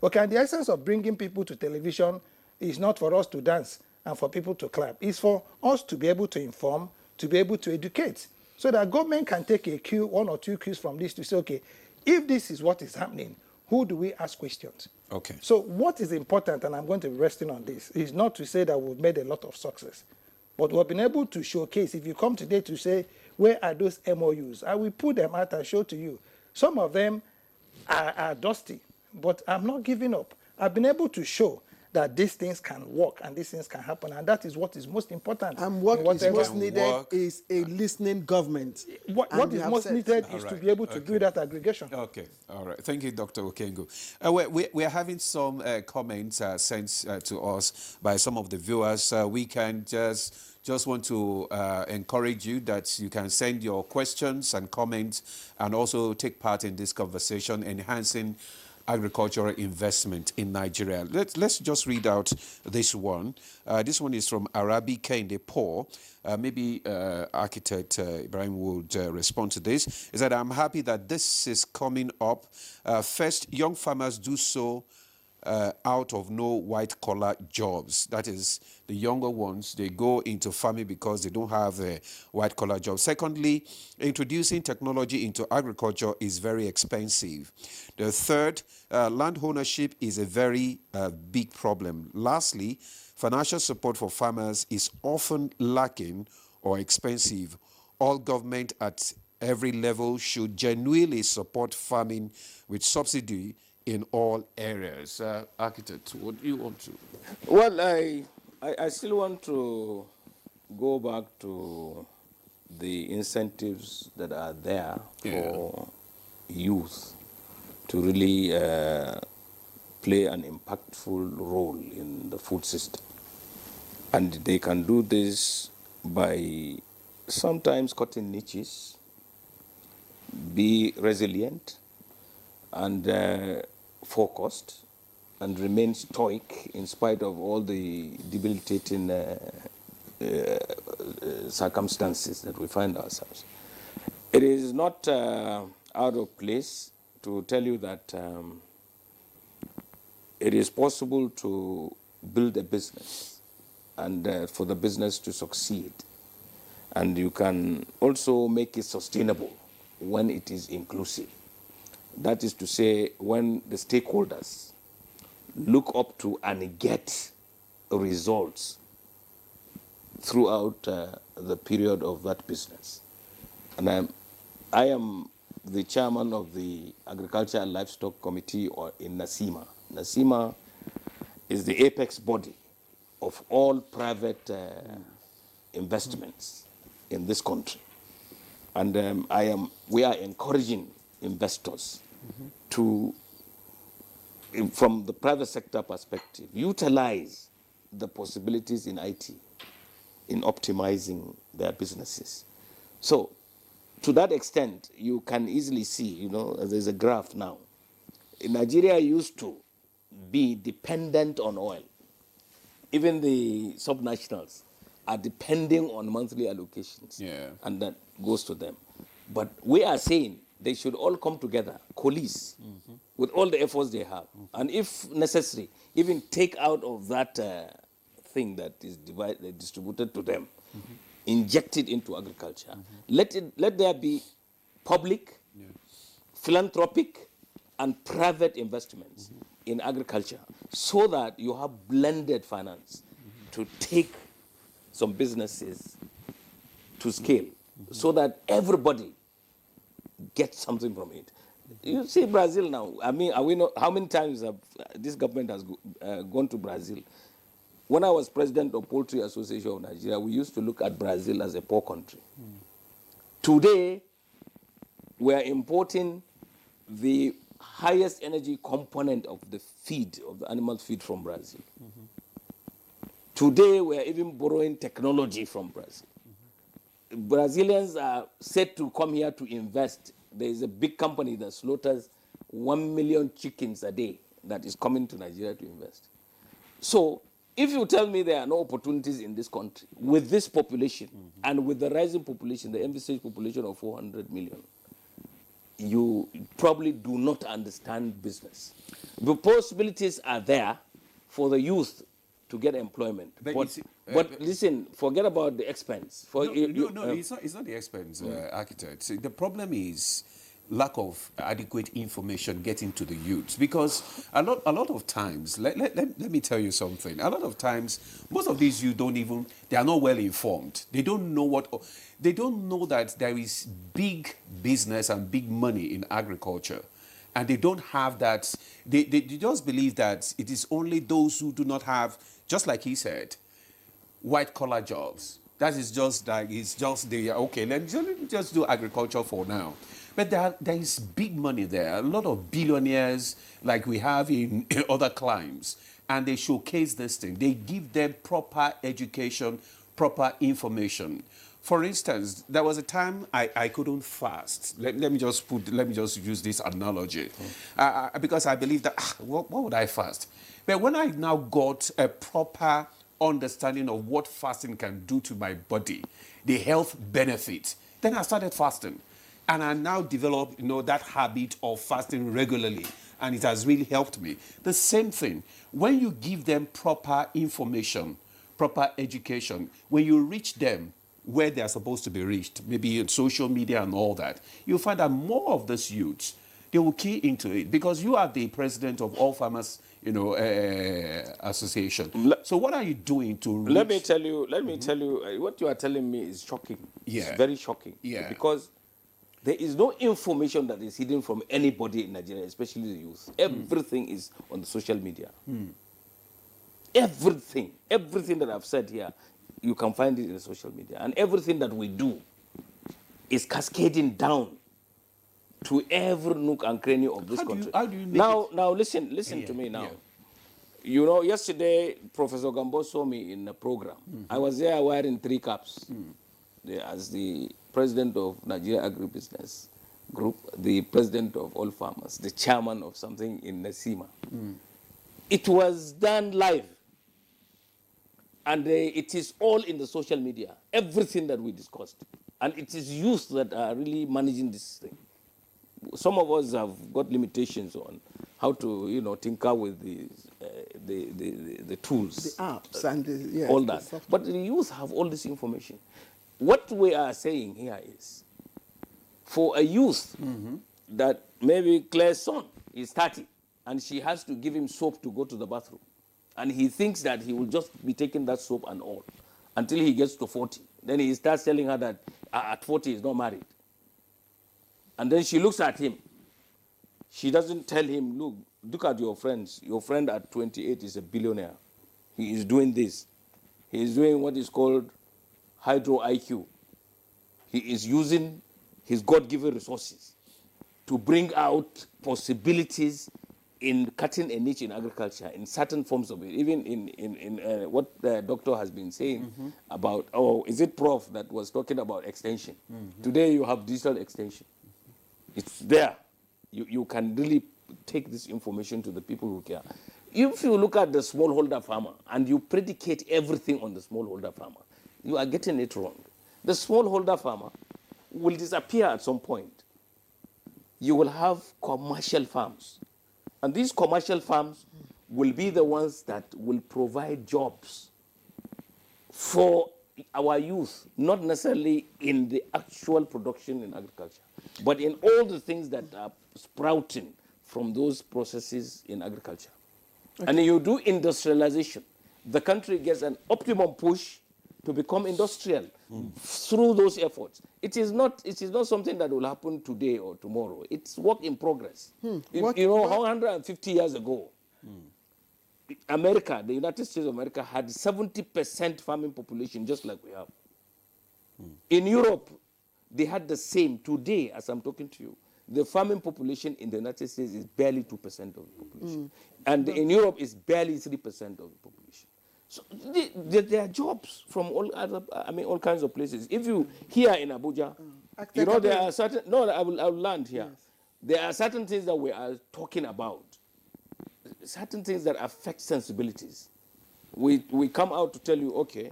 Okay, and the essence of bringing people to television is not for us to dance and for people to clap. It's for us to be able to inform, to be able to educate, so that government can take a cue, one or two cues from this to say, okay, if this is what is happening, who do we ask questions? Okay. So what is important, and I'm going to be resting on this, is not to say that we've made a lot of success. But we've been able to showcase, if you come today to say, where are those MOUs? I will put them out and show to you. Some of them are dusty, but I'm not giving up. I've been able to show that these things can work and these things can happen, and that is what is most important. And what is most needed is a listening government. What is most needed is to be able to do that aggregation. Okay, all right. Thank you, Dr. Okengo. We are having some comments sent to us by some of the viewers. We can just want to encourage you that you can send your questions and comments and also take part in this conversation, enhancing agricultural investment in Nigeria. Let's just read out this one. This one is from Arabi Kende Paul. Maybe Architect Ibrahim would respond to this. Is that I'm happy that this is coming up. First, young farmers do so out of no white-collar jobs. That is, the younger ones, they go into farming because they don't have a white-collar job. Secondly, introducing technology into agriculture is very expensive. The third, land ownership is a very big problem. Lastly, financial support for farmers is often lacking or expensive. All government at every level should genuinely support farming with subsidy in all areas. Architect, what do you want to? Well, I still want to go back to the incentives that are there for youth to really play an impactful role in the food system. And they can do this by sometimes cutting niches, be resilient and focused, and remain stoic in spite of all the debilitating circumstances that we find ourselves. It is not out of place to tell you that it is possible to build a business and for the business to succeed. And you can also make it sustainable when it is inclusive. That is to say, when the stakeholders look up to and get results throughout the period of that business. And I am the chairman of the Agriculture and Livestock Committee in NASIMA. NASIMA is the apex body of all private investments in this country. And we are encouraging investors to, from the private sector perspective, utilize the possibilities in IT in optimizing their businesses. So, to that extent, you can easily see, there's a graph now. Nigeria used to be dependent on oil. Even the subnationals are depending on monthly allocations, and that goes to them. But we are saying they should all come together, coalesce, with all the efforts they have. And if necessary, even take out of that thing that is distributed to them, inject it into agriculture. Let there be public, philanthropic, and private investments in agriculture, so that you have blended finance to take some businesses to scale, so that everybody gets something from it. You see Brazil now. I mean, how many times have this government has gone to Brazil? When I was president of Poultry Association of Nigeria, we used to look at Brazil as a poor country. Today, we are importing the highest energy component of the feed, of the animal feed, from Brazil. Today, we are even borrowing technology from Brazil. Brazilians are said to come here to invest. There is a big company that slaughters 1 million chickens a day that is coming to Nigeria to invest. So, if you tell me there are no opportunities in this country with this population and with the rising population, the envisaged population of 400 million, you probably do not understand business. The possibilities are there for the youth to get employment. But listen, forget about the expense. It's not the expense, architect. See, the problem is lack of adequate information getting to the youths, because a lot of times, let me tell you something, a lot of times, most of these youth they are not well informed. They don't know that there is big business and big money in agriculture, and they don't have that. They just believe that it is only those who do not have, just like he said, white collar jobs. That is just like, it's just okay, let me just do agriculture for now. But there is big money there, a lot of billionaires like we have in other climes, and they showcase this thing. They give them proper education, proper information. For instance, there was a time I couldn't fast. Let me just use this analogy, because I believe that what would I fast? But when I now got a proper understanding of what fasting can do to my body, the health benefits, then I started fasting. And I now developed, that habit of fasting regularly, and it has really helped me. The same thing, when you give them proper information, proper education, when you reach them where they are supposed to be reached, maybe in social media and all that, you'll find that more of these youths, they will key into it, because you are the president of All Farmers, Association. So what are you doing to reach? Let me tell you, what you are telling me is shocking. Yeah. It's very shocking. Yeah. Because There is no information that is hidden from anybody in Nigeria, especially the youth. Everything is on the social media. Everything that I've said here, you can find it in the social media. And everything that we do is cascading down to every nook and cranny of this country. How do you make now listen to me now. Yeah. You know, yesterday, Professor Gambo saw me in a program. I was there wearing 3 caps. As the president of Nigeria Agribusiness Group, the president of all farmers, the chairman of something in Nasima. It was done live. And it is all in the social media, everything that we discussed. And it is youth that are really managing this thing. Some of us have got limitations on how to, you know, tinker with the tools. The apps and all that. But the youth have all this information. What we are saying here is, for a youth that maybe Claire's son is 30 and she has to give him soap to go to the bathroom, and he thinks that he will just be taking that soap and all until he gets to 40. Then he starts telling her that at 40 he's not married. And then she looks at him. She doesn't tell him, look at your friends. Your friend at 28 is a billionaire. He is doing this. He is doing what is called hydro IQ. He is using his God-given resources to bring out possibilities in cutting a niche in agriculture, in certain forms of it, even in what the doctor has been saying about, is it Prof that was talking about extension? Today you have digital extension. It's there. You can really take this information to the people who care. If you look at the smallholder farmer and you predicate everything on the smallholder farmer, you are getting it wrong. The smallholder farmer will disappear at some point. You will have commercial farms. And these commercial farms will be the ones that will provide jobs for our youth, not necessarily in the actual production in agriculture, but in all the things that are sprouting from those processes in agriculture. Okay. And you do industrialization, the country gets an optimum push to become industrial through those efforts. It is not something that will happen today or tomorrow. It's work in progress. You know, 150 years ago, America, the United States of America, had 70% farming population, just like we have. In Europe, they had the same. Today, as I'm talking to you, the farming population in the United States is barely 2% of the population. And in Europe, it's barely 3% of the population. So there are jobs from all kinds of places. If you, here in Abuja, you know, there are certain, I will land here. Yes. There are certain things that we are talking about, certain things that affect sensibilities. We come out to tell you, okay,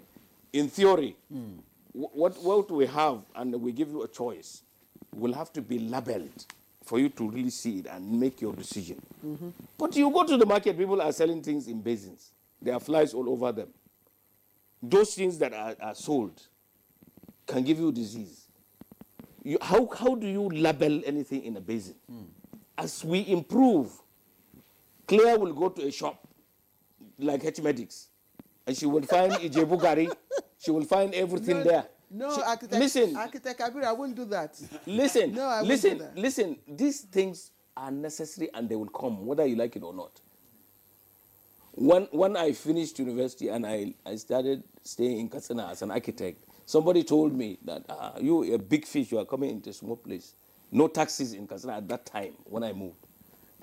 in theory, what we have, and we give you a choice, will have to be labeled for you to really see it and make your decision. But you go to the market, people are selling things in basins. There are flies all over them. Those things that are sold can give you disease. How do you label anything in a basin? As we improve, Claire will go to a shop like H-Medics, and she will find Ijebu Gari. She will find everything there. No, Architect Kabir, I won't do that. Listen, no, I won't do that. Listen. These things are necessary, and they will come, whether you like it or not. When I finished university and I started staying in Katsina as an architect, somebody told me that you a big fish, you are coming into a small place. No taxis in Katsina at that time when I moved.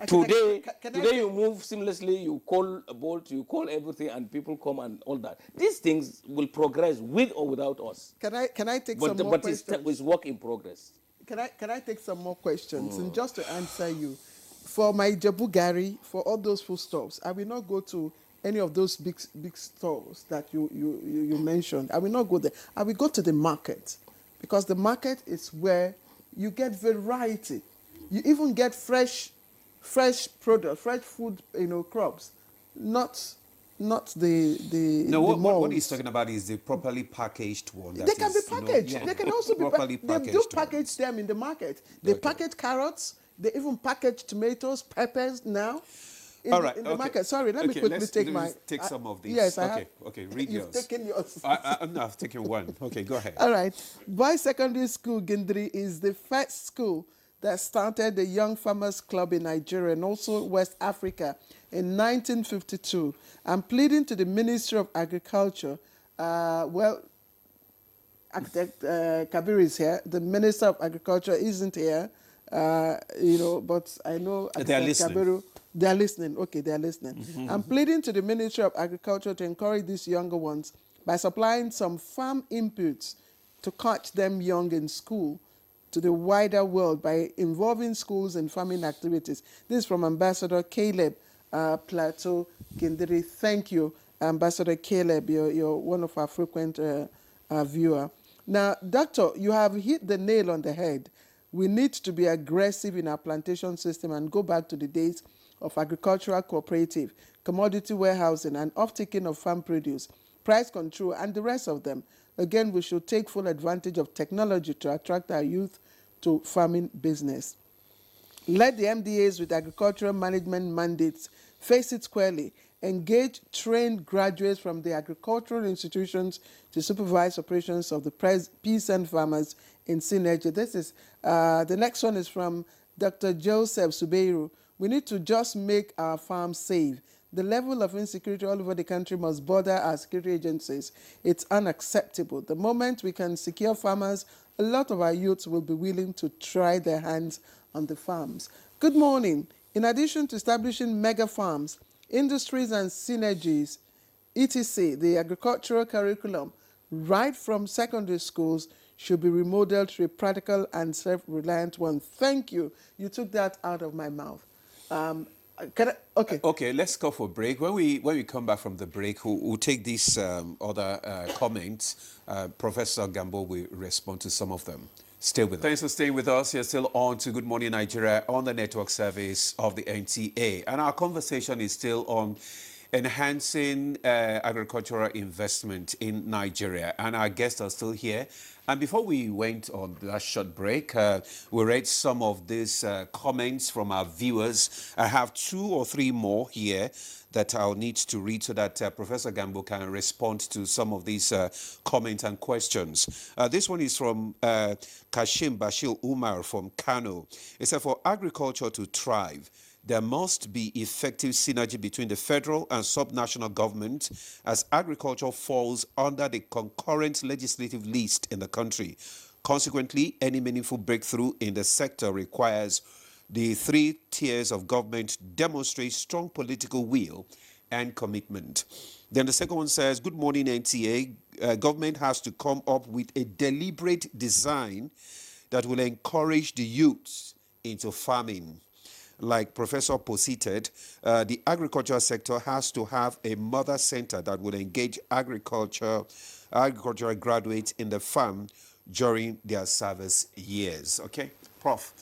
Today you move seamlessly, you call a bolt, you call everything, and people come and all that. These things will progress with or without us. Can I take some more questions? But it's work in progress. Can I take some more questions? And just to answer you, for my Ijebu Gari, for all those foodstuffs, I will not go to any of those big stores that you mentioned. I will not go there. I will go to the market, because the market is where you get variety. You even get fresh product, fresh food, crops, not the No, the what he's talking about is the properly packaged one. They can be packaged. They can also be properly packaged. They do package them in the market. They package carrots. They even package tomatoes, peppers now. All right. in the Okay. market. Sorry, let me Okay, quickly let's take my. take some of these. Yes, I Okay. have. Okay. Read You've yours. taken yours. No, I've taken one. Okay, go ahead. All right. Boys Secondary School Gindri is the first school that started the Young Farmers Club in Nigeria and also West Africa in 1952. I'm pleading to the Ministry of Agriculture. Architect Kabir is here. The Minister of Agriculture isn't here, but I know They are Architect listening. Kabiru. They are listening. Okay, they are listening. I'm pleading to the Ministry of Agriculture to encourage these younger ones by supplying some farm inputs to catch them young in school to the wider world by involving schools in farming activities. This is from Ambassador Caleb Plateau Gindiri. Thank you, Ambassador Caleb. You're one of our frequent viewer. Now, Doctor, you have hit the nail on the head. We need to be aggressive in our plantation system and go back to the days of agricultural cooperative, commodity warehousing, and off-taking of farm produce, price control, and the rest of them. Again, we should take full advantage of technology to attract our youth to farming business. Let the MDAs with agricultural management mandates face it squarely. Engage trained graduates from the agricultural institutions to supervise operations of the peasant farmers in synergy. This is the next one is from Dr. Joseph Subeiru. We need to just make our farms safe. The level of insecurity all over the country must bother our security agencies. It's unacceptable. The moment we can secure farmers, a lot of our youths will be willing to try their hands on the farms. Good morning. In addition to establishing mega farms, industries and synergies, etc., the agricultural curriculum, right from secondary schools, should be remodeled to a practical and self-reliant one. Thank you. You took that out of my mouth. Okay. Okay, let's go for a break. When we come back from the break, we'll take these other comments. Professor Gambo will respond to some of them. Stay with us. Thanks for staying with us. You're still on to Good Morning Nigeria on the network service of the NTA. And our conversation is still on enhancing agricultural investment in Nigeria. And our guests are still here. And before we went on that short break, we read some of these comments from our viewers. I have 2 or 3 more here that I'll need to read so that Professor Gambo can respond to some of these comments and questions. This one is from Kashim Bashir Umar from Kano. It said, for agriculture to thrive, there must be effective synergy between the federal and subnational government as agriculture falls under the concurrent legislative list in the country. Consequently, any meaningful breakthrough in the sector requires the 3 tiers of government demonstrate strong political will and commitment. Then the second one says, good morning, NTA. Government has to come up with a deliberate design that will encourage the youths into farming. Like Professor posited, the agricultural sector has to have a mother center that will engage agricultural graduates in the farm during their service years. Okay, Prof,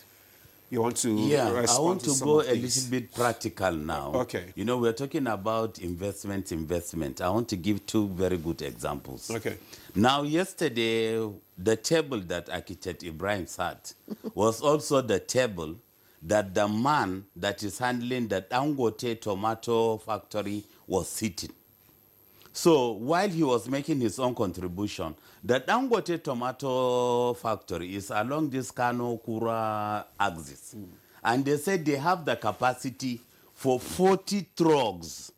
you want to respond I want to some go of a these? little bit practical now. Okay. You know, we're talking about investment. I want to give 2 very good examples. Okay. Now, yesterday, the table that Architect Ibrahim sat was also the table that the man that is handling the Dangote tomato factory was sitting. So while he was making his own contribution, the Dangote tomato factory is along this Kano-Kura axis. And they said they have the capacity for 40 trucks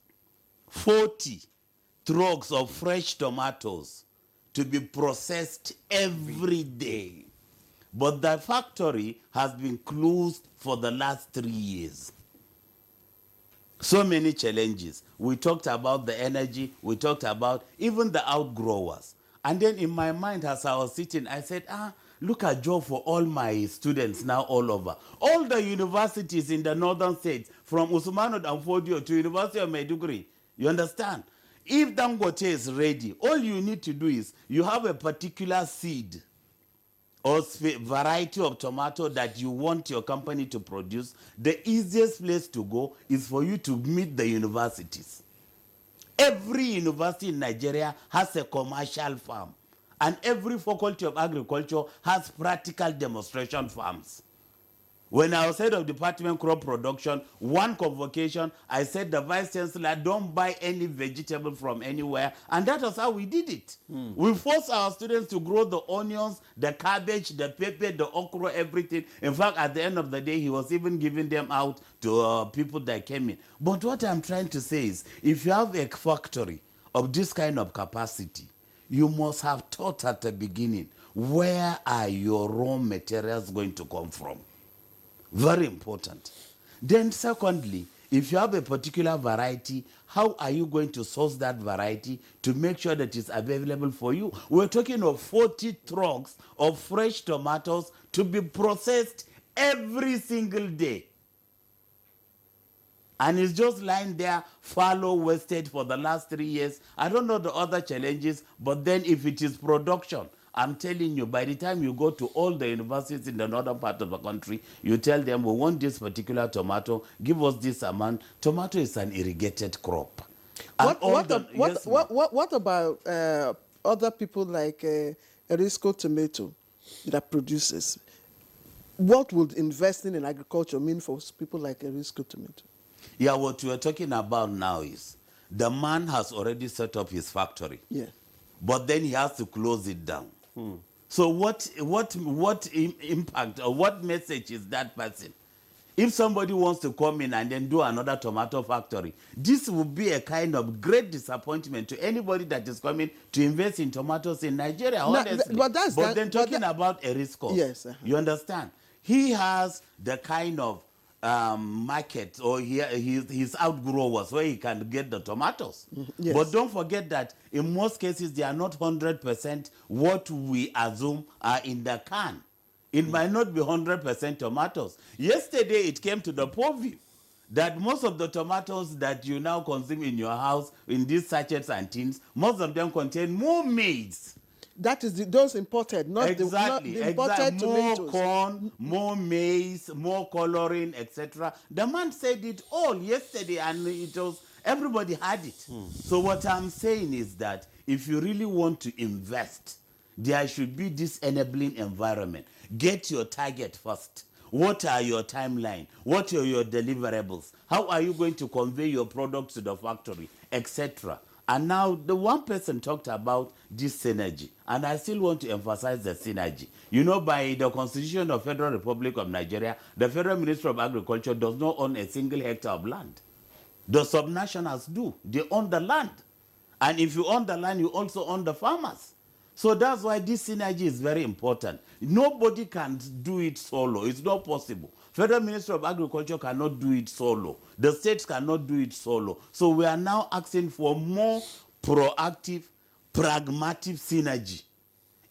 of fresh tomatoes to be processed every day. But the factory has been closed for the last 3 years. So many challenges. We talked about the energy. We talked about even the outgrowers. And then in my mind, as I was sitting, I said, look at job for all my students now all over. All the universities in the northern states, from Usmanu Danfodio to University of Maiduguri, you understand? If Dangote is ready, all you need to do is you have a particular seed or variety of tomato that you want your company to produce. The easiest place to go is for you to meet the universities. Every university in Nigeria has a commercial farm, and every faculty of agriculture has practical demonstration farms. When I was head of department crop production, one convocation, I said the vice chancellor, don't buy any vegetable from anywhere. And that was how we did it. We forced our students to grow the onions, the cabbage, the pepper, the okra, everything. In fact, at the end of the day, he was even giving them out to people that came in. But what I'm trying to say is, if you have a factory of this kind of capacity, you must have thought at the beginning, where are your raw materials going to come from? Very important. Then secondly, if you have a particular variety, how are you going to source that variety to make sure that it's available for you? We're talking of 40 trucks of fresh tomatoes to be processed every single day. And it's just lying there, fallow, wasted for the last 3 years. I don't know the other challenges, but then if it is production, I'm telling you, by the time you go to all the universities in the northern part of the country, you tell them, we want this particular tomato, give us this amount. Tomato is an irrigated crop. And What about other people like Erisco Tomato that produces? What would investing in agriculture mean for people like Erisco Tomato? Yeah, what we are talking about now is the man has already set up his factory. Yeah. But then he has to close it down. So what impact or what message is that person? If somebody wants to come in and then do another tomato factory, this would be a kind of great disappointment to anybody that is coming to invest in tomatoes in Nigeria, honestly. But then talking about Erisco, yes, you understand? He has the kind of market or his outgrowers where he can get the tomatoes. Yes. But don't forget that in most cases they are not 100% what we assume are in the can. It might not be 100% tomatoes. Yesterday it came to the purview that most of the tomatoes that you now consume in your house in these sachets and tins, most of them contain more maize. That is those imported, not exactly, the imported tomatoes. More corn, more maize, more coloring, etc. The man said it all yesterday, and it was everybody had it. So what I'm saying is that if you really want to invest, there should be this enabling environment. Get your target first. What are your timeline? What are your deliverables? How are you going to convey your product to the factory, etc.? And now the one person talked about this synergy, and I still want to emphasize the synergy. You know, by the Constitution of Federal Republic of Nigeria, the Federal Ministry of Agriculture does not own a single hectare of land. The subnationals do. They own the land. And if you own the land, you also own the farmers. So that's why this synergy is very important. Nobody can do it solo. It's not possible. Federal Ministry of Agriculture cannot do it solo. The states cannot do it solo. So we are now asking for more proactive, pragmatic synergy.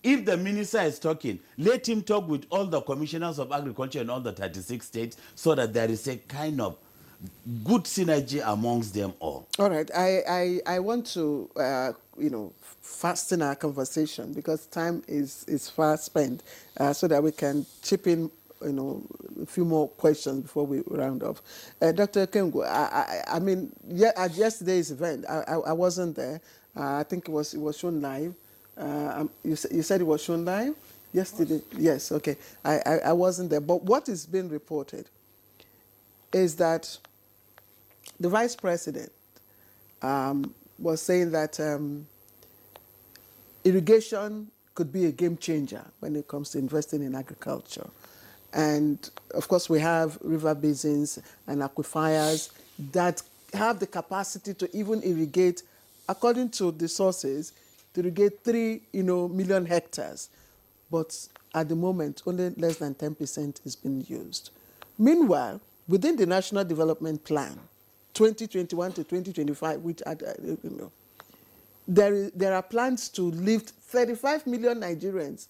If the minister is talking, let him talk with all the commissioners of agriculture in all the 36 states so that there is a kind of good synergy amongst them all. All right. I want to, fasten our conversation because time is fast spent so that we can chip in a few more questions before we round off. Dr. Kengo, I mean, at yesterday's event, I wasn't there. I think it was shown live. You said it was shown live yesterday? Yes, okay. I wasn't there. But what is being reported is that the vice president was saying that irrigation could be a game changer when it comes to investing in agriculture. And of course, we have river basins and aquifers that have the capacity to even irrigate, according to the sources, to irrigate 3 million hectares. But at the moment, only less than 10% is being used. Meanwhile, within the National Development Plan, 2021 to 2025, which there are plans to lift 35 million Nigerians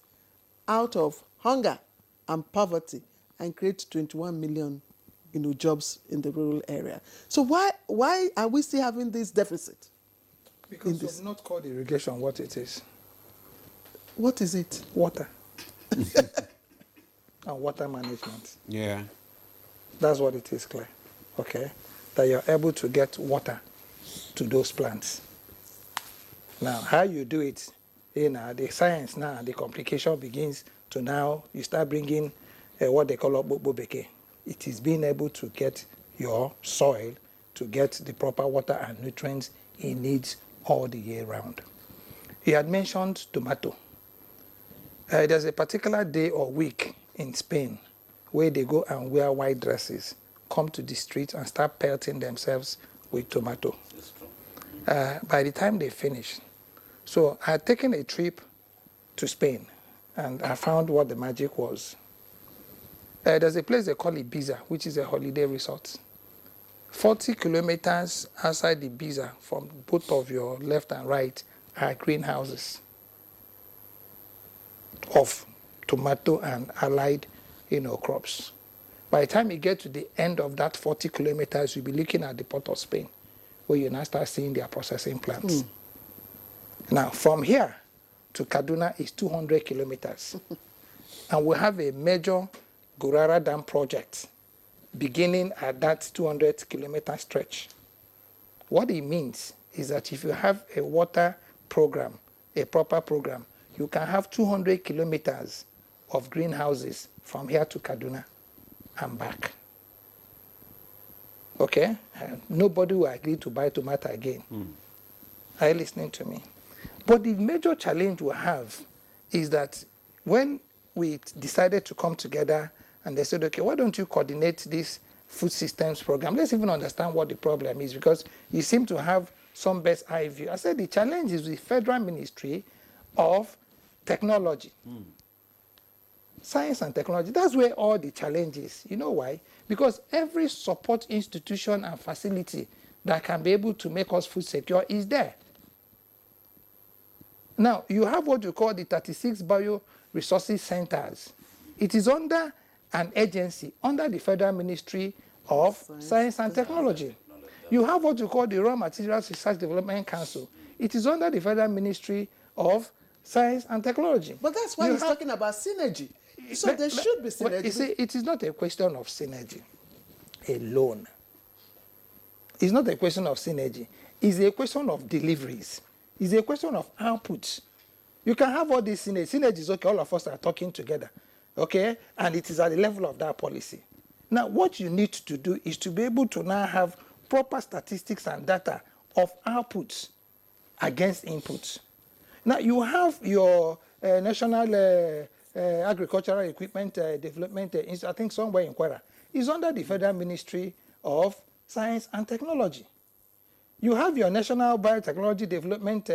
out of hunger and poverty and create 21 million jobs in the rural area. So why are we still having this deficit? Because we've not called irrigation what it is. What is it? Water. And water management. Yeah. That's what it is, Claire. Okay? That you're able to get water to those plants. Now, how you do it, the science now, the complication begins to now, you start bringing what they call bobeke. It is being able to get your soil to get the proper water and nutrients it needs all the year round. He had mentioned tomato. There's a particular day or week in Spain where they go and wear white dresses, come to the street and start pelting themselves with tomato. By the time they finish. So I had taken a trip to Spain and I found what the magic was. There's a place they call Ibiza, which is a holiday resort. 40 kilometers outside Ibiza from both of your left and right are greenhouses of tomato and allied, crops. By the time you get to the end of that 40 kilometers, you'll be looking at the port of Spain, where you now start seeing their processing plants. Now, from here to Kaduna is 200 kilometers. And we have a major Gurara Dam project beginning at that 200 kilometer stretch. What it means is that if you have a water program, a proper program, you can have 200 kilometers of greenhouses from here to Kaduna and back. Okay? Nobody will agree to buy tomato again. Are you listening to me? But the major challenge we have is that when we decided to come together and they said, okay, why don't you coordinate this food systems program? Let's even understand what the problem is, because you seem to have some best eye view. I said the challenge is the Federal Ministry of Technology. Science and technology, that's where all the challenge is. You know why? Because every support institution and facility that can be able to make us food secure is there. Now, you have what you call the 36 bioresources centers. It is under an agency, under the Federal Ministry of Science and Technology. You have what you call the Raw Materials Research Development Council. It is under the Federal Ministry of Science and Technology. But that's why he's talking about synergy. So there should be synergy. You see, it is not a question of synergy alone. It's not a question of synergy. It's a question of deliveries. It's a question of outputs. You can have all these synergy. Synergy is okay, all of us are talking together. Okay? And it is at the level of that policy. Now, what you need to do is to be able to now have proper statistics and data of outputs against inputs. Now, you have your National Agricultural Equipment Development Institute, I think somewhere in Kwara. It's under the Federal Ministry of Science and Technology. You have your National Biotechnology Development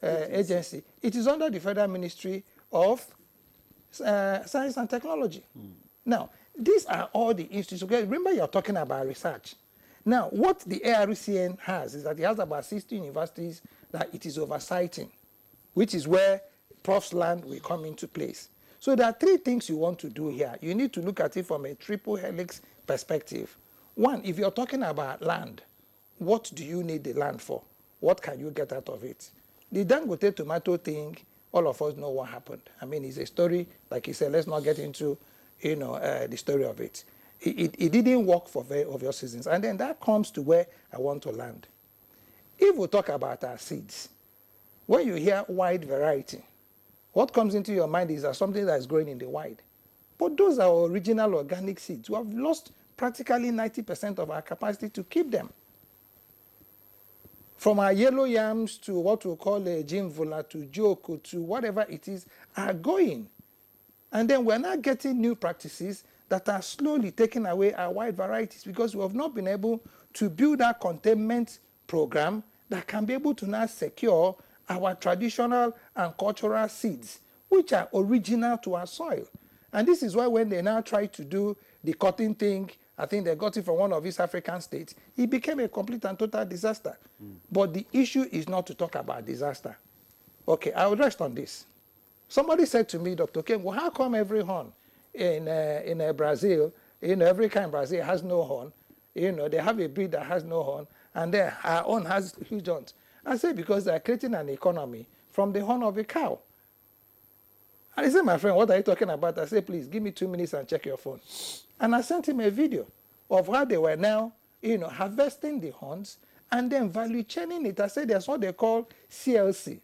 Agency. It is under the Federal Ministry of Science and Technology. Now, these are all the institutes. Okay, remember, you're talking about research. Now, what the ARUCN has is that it has about 60 universities that it is oversighting, which is where Prof's land will come into place. So there are three things you want to do here. You need to look at it from a triple helix perspective. One, if you're talking about land, what do you need the land for? What can you get out of it? The Dangote tomato thing, all of us know what happened. I mean, it's a story, like he said, let's not get into, the story of it. It didn't work for very obvious reasons. And then that comes to where I want to land. If we talk about our seeds, when you hear wide variety, what comes into your mind is that something that is growing in the wild. But those are original organic seeds. We have lost practically 90% of our capacity to keep them. From our yellow yams to what we call a jimvula to joko to whatever it is are going. And then we're now getting new practices that are slowly taking away our wide varieties because we have not been able to build that containment program that can be able to now secure our traditional and cultural seeds, which are original to our soil. And this is why when they now try to do the cotton thing, I think they got it from one of East African states, it became a complete and total disaster. But the issue is not to talk about disaster. Okay, I will rest on this. Somebody said to me, Dr. Ken, well, how come every horn in Brazil, every kind in Brazil has no horn? They have a breed that has no horn, and then our own has huge horns. I said, because they are creating an economy from the horn of a cow. And he said, my friend, what are you talking about? I said, please, give me 2 minutes and check your phone. And I sent him a video of how they were now, harvesting the horns and then value chaining it. I said, there's what they call CLC.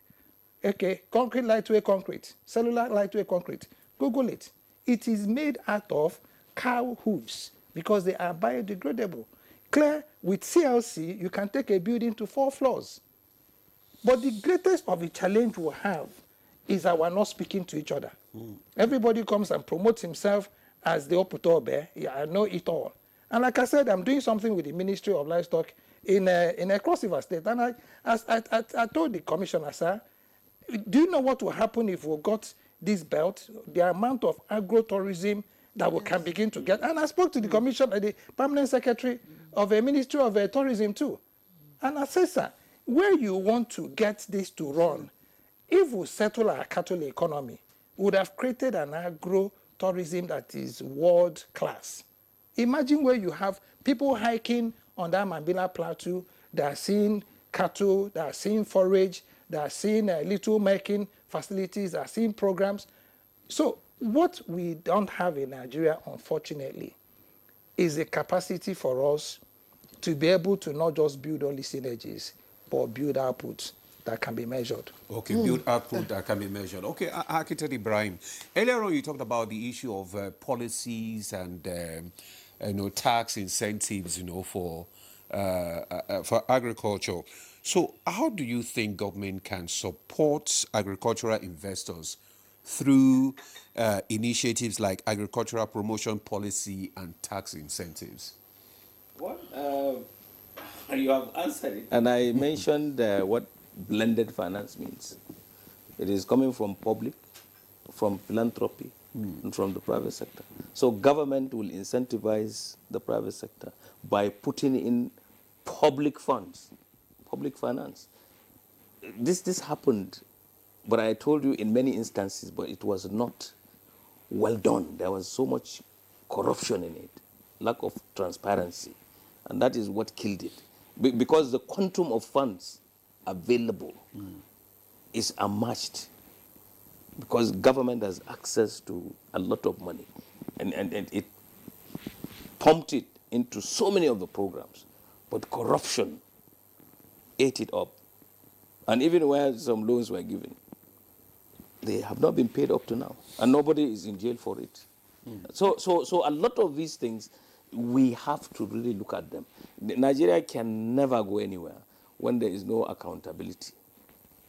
Okay, concrete lightweight concrete, cellular lightweight concrete. Google it. It is made out of cow hooves because they are biodegradable. Clear, with CLC, you can take a building to 4 floors. But the greatest of the challenge we have is that we're not speaking to each other. Everybody comes and promotes himself as the Oputobe. Yeah, I know it all. And like I said, I'm doing something with the Ministry of Livestock in a Cross River State. And I told the commissioner, sir, do you know what will happen if we got this belt? The amount of agro-tourism that we can begin to get. And I spoke to the commissioner, the permanent secretary of the Ministry of Tourism too. And I said, sir, where you want to get this to run, if we settle our cattle economy, we would have created an agro-tourism that is world class. Imagine where you have people hiking on that Mambila Plateau, they are seeing cattle, they are seeing forage, they are seeing little making facilities, they are seeing programs. So what we don't have in Nigeria, unfortunately, is a capacity for us to be able to not just build only synergies, but build outputs that can be measured. Okay, build output that can be measured. Okay, Architect Ibrahim, earlier on you talked about the issue of policies and tax incentives, for agriculture. So, how do you think government can support agricultural investors through initiatives like agricultural promotion policy and tax incentives? Well, you have answered it. And I mentioned what blended finance means. It is coming from public, from philanthropy, and from the private sector. So government will incentivize the private sector by putting in public funds, public finance. This happened, but I told you in many instances, but it was not well done. There was so much corruption in it, lack of transparency, and that is what killed it. Because the quantum of funds available is unmatched, because government has access to a lot of money, and it pumped it into so many of the programs, but corruption ate it up. And even where some loans were given, they have not been paid up to now, and nobody is in jail for it. So a lot of these things, we have to really look at them. Nigeria can never go anywhere when there is no accountability.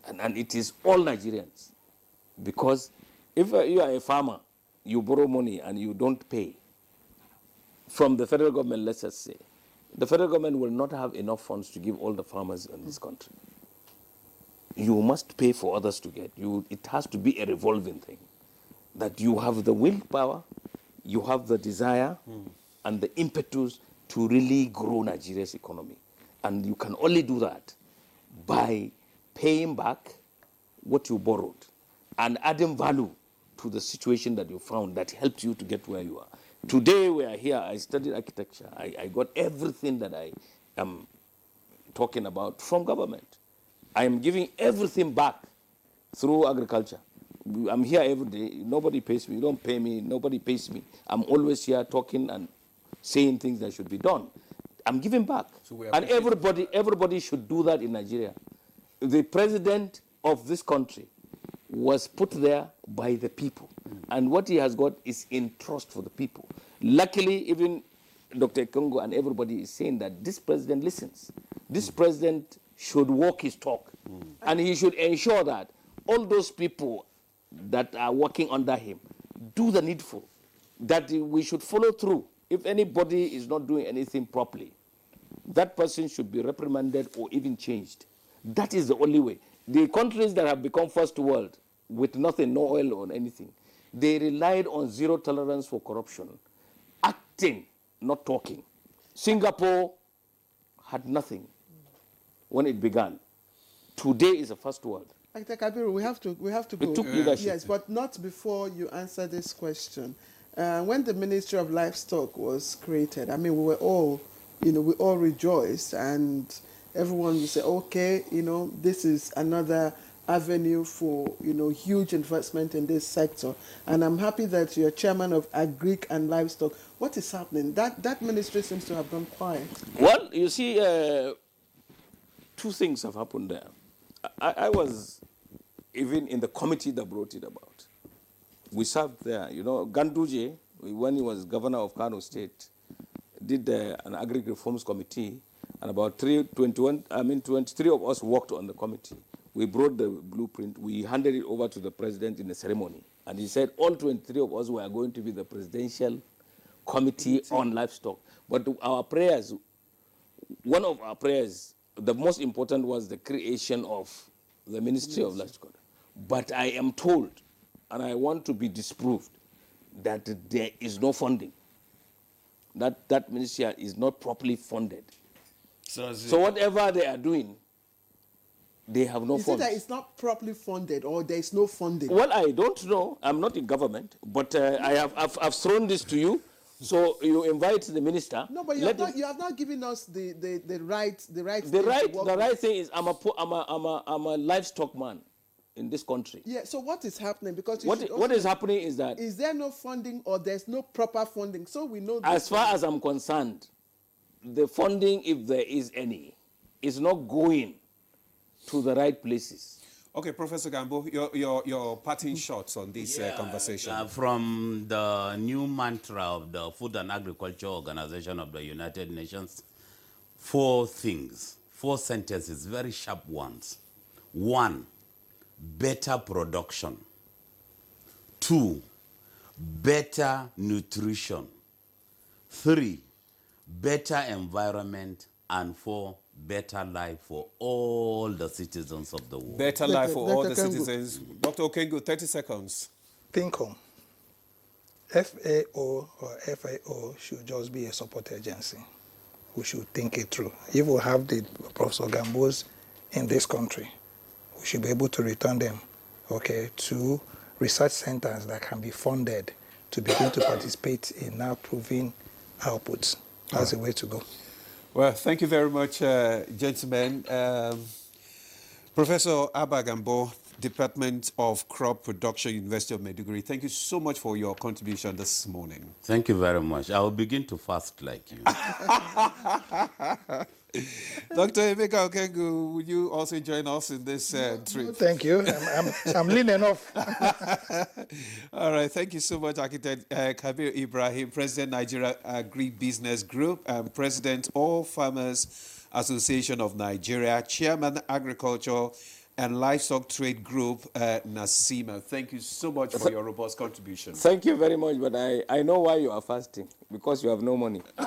And it is all Nigerians. Because if you are a farmer, you borrow money and you don't pay from the federal government, let's just say, the federal government will not have enough funds to give all the farmers in this country. You must pay for others to get. It has to be a revolving thing. That you have the willpower, you have the desire, and the impetus to really grow Nigeria's economy. And you can only do that by paying back what you borrowed and adding value to the situation that you found that helped you to get where you are. Today we are here, I studied architecture. I got everything that I am talking about from government. I am giving everything back through agriculture. I'm here every day. Nobody pays me. You don't pay me. Nobody pays me. I'm always here talking and saying things that should be done. I'm giving back. And everybody should do that in Nigeria. The president of this country was put there by the people. And what he has got is in trust for the people. Luckily, even Dr. Kongo and everybody is saying that this president listens. This president should walk his talk. And he should ensure that all those people that are working under him do the needful, that we should follow through. If anybody is not doing anything properly, that person should be reprimanded or even changed. That is the only way. The countries that have become first world with nothing, no oil or anything, they relied on zero tolerance for corruption, acting, not talking. Singapore had nothing when it began. Today is a first world. Dr. Kabiru, we have to go. It took leadership. Yes, but not before you answer this question. When the Ministry of Livestock was created, I mean, we were all, we all rejoiced, and everyone would say, okay, this is another avenue for, huge investment in this sector. And I'm happy that you're chairman of Agric and Livestock. What is happening? That ministry seems to have gone quiet. Well, you see, two things have happened there. I was even in the committee that brought it about. We served there. Ganduje, when he was governor of Kano State, did an agri reforms committee, and about 23 of us worked on the committee. We brought the blueprint. We handed it over to the president in a ceremony, and he said all 23 of us were going to be the presidential committee on livestock. But our prayers, one of our prayers, the most important was the creation of the Ministry of Livestock. But I am told, and I want to be disproved, that there is no funding. That ministry is not properly funded. So whatever they are doing, they have no funds. Is it that it's not properly funded, or there is no funding? Well, I don't know. I'm not in government, but I've thrown this to you. So you invite the minister. No, but you have not given us the right thing is I'm a livestock man in this country. Yeah. So what is happening? Because what is happening is that is there no funding, or there's no proper funding? So we know. As far as I'm concerned, the funding, if there is any, is not going to the right places. Okay, Professor Gambo, your parting shots on this conversation. From the new mantra of the Food and Agriculture Organization of the United Nations, 4 things, 4 sentences, very sharp ones. 1, better production. 2, better nutrition. 3, better environment. And 4, better life for all the citizens of the world. Better life for all the citizens. Dr. Okengu, 30 seconds. Think home. FAO or FAO should just be a support agency. We should think it through. If we have the Professor Gambos in this country, we should be able to return them, to research centers that can be funded to begin to participate in now proving outputs. That's the way to go. Well, thank you very much, gentlemen. Professor Abba Gambo, Department of Crop Production, University of Maiduguri, thank you so much for your contribution this morning. Thank you very much. I will begin to fast like you. Dr. Emeka Okengu, would you also join us in this trip? Thank you. I'm lean enough. All right. Thank you so much, Architect Kabir Ibrahim, President Nigeria Agri-Business Group, and President All Farmers Association of Nigeria, Chairman Agriculture and Livestock Trade Group, Nasima. Thank you so much for your robust contribution. Thank you very much, but I know why you are fasting, because you have no money. All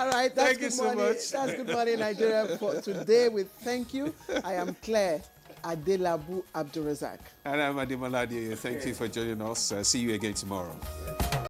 right, that's Thank you so much. That's Good Morning Nigeria for today. We thank you. I am Claire Adelabu Abdurazak. And I'm Ademola Adeyeye. Thank you for joining us. See you again tomorrow.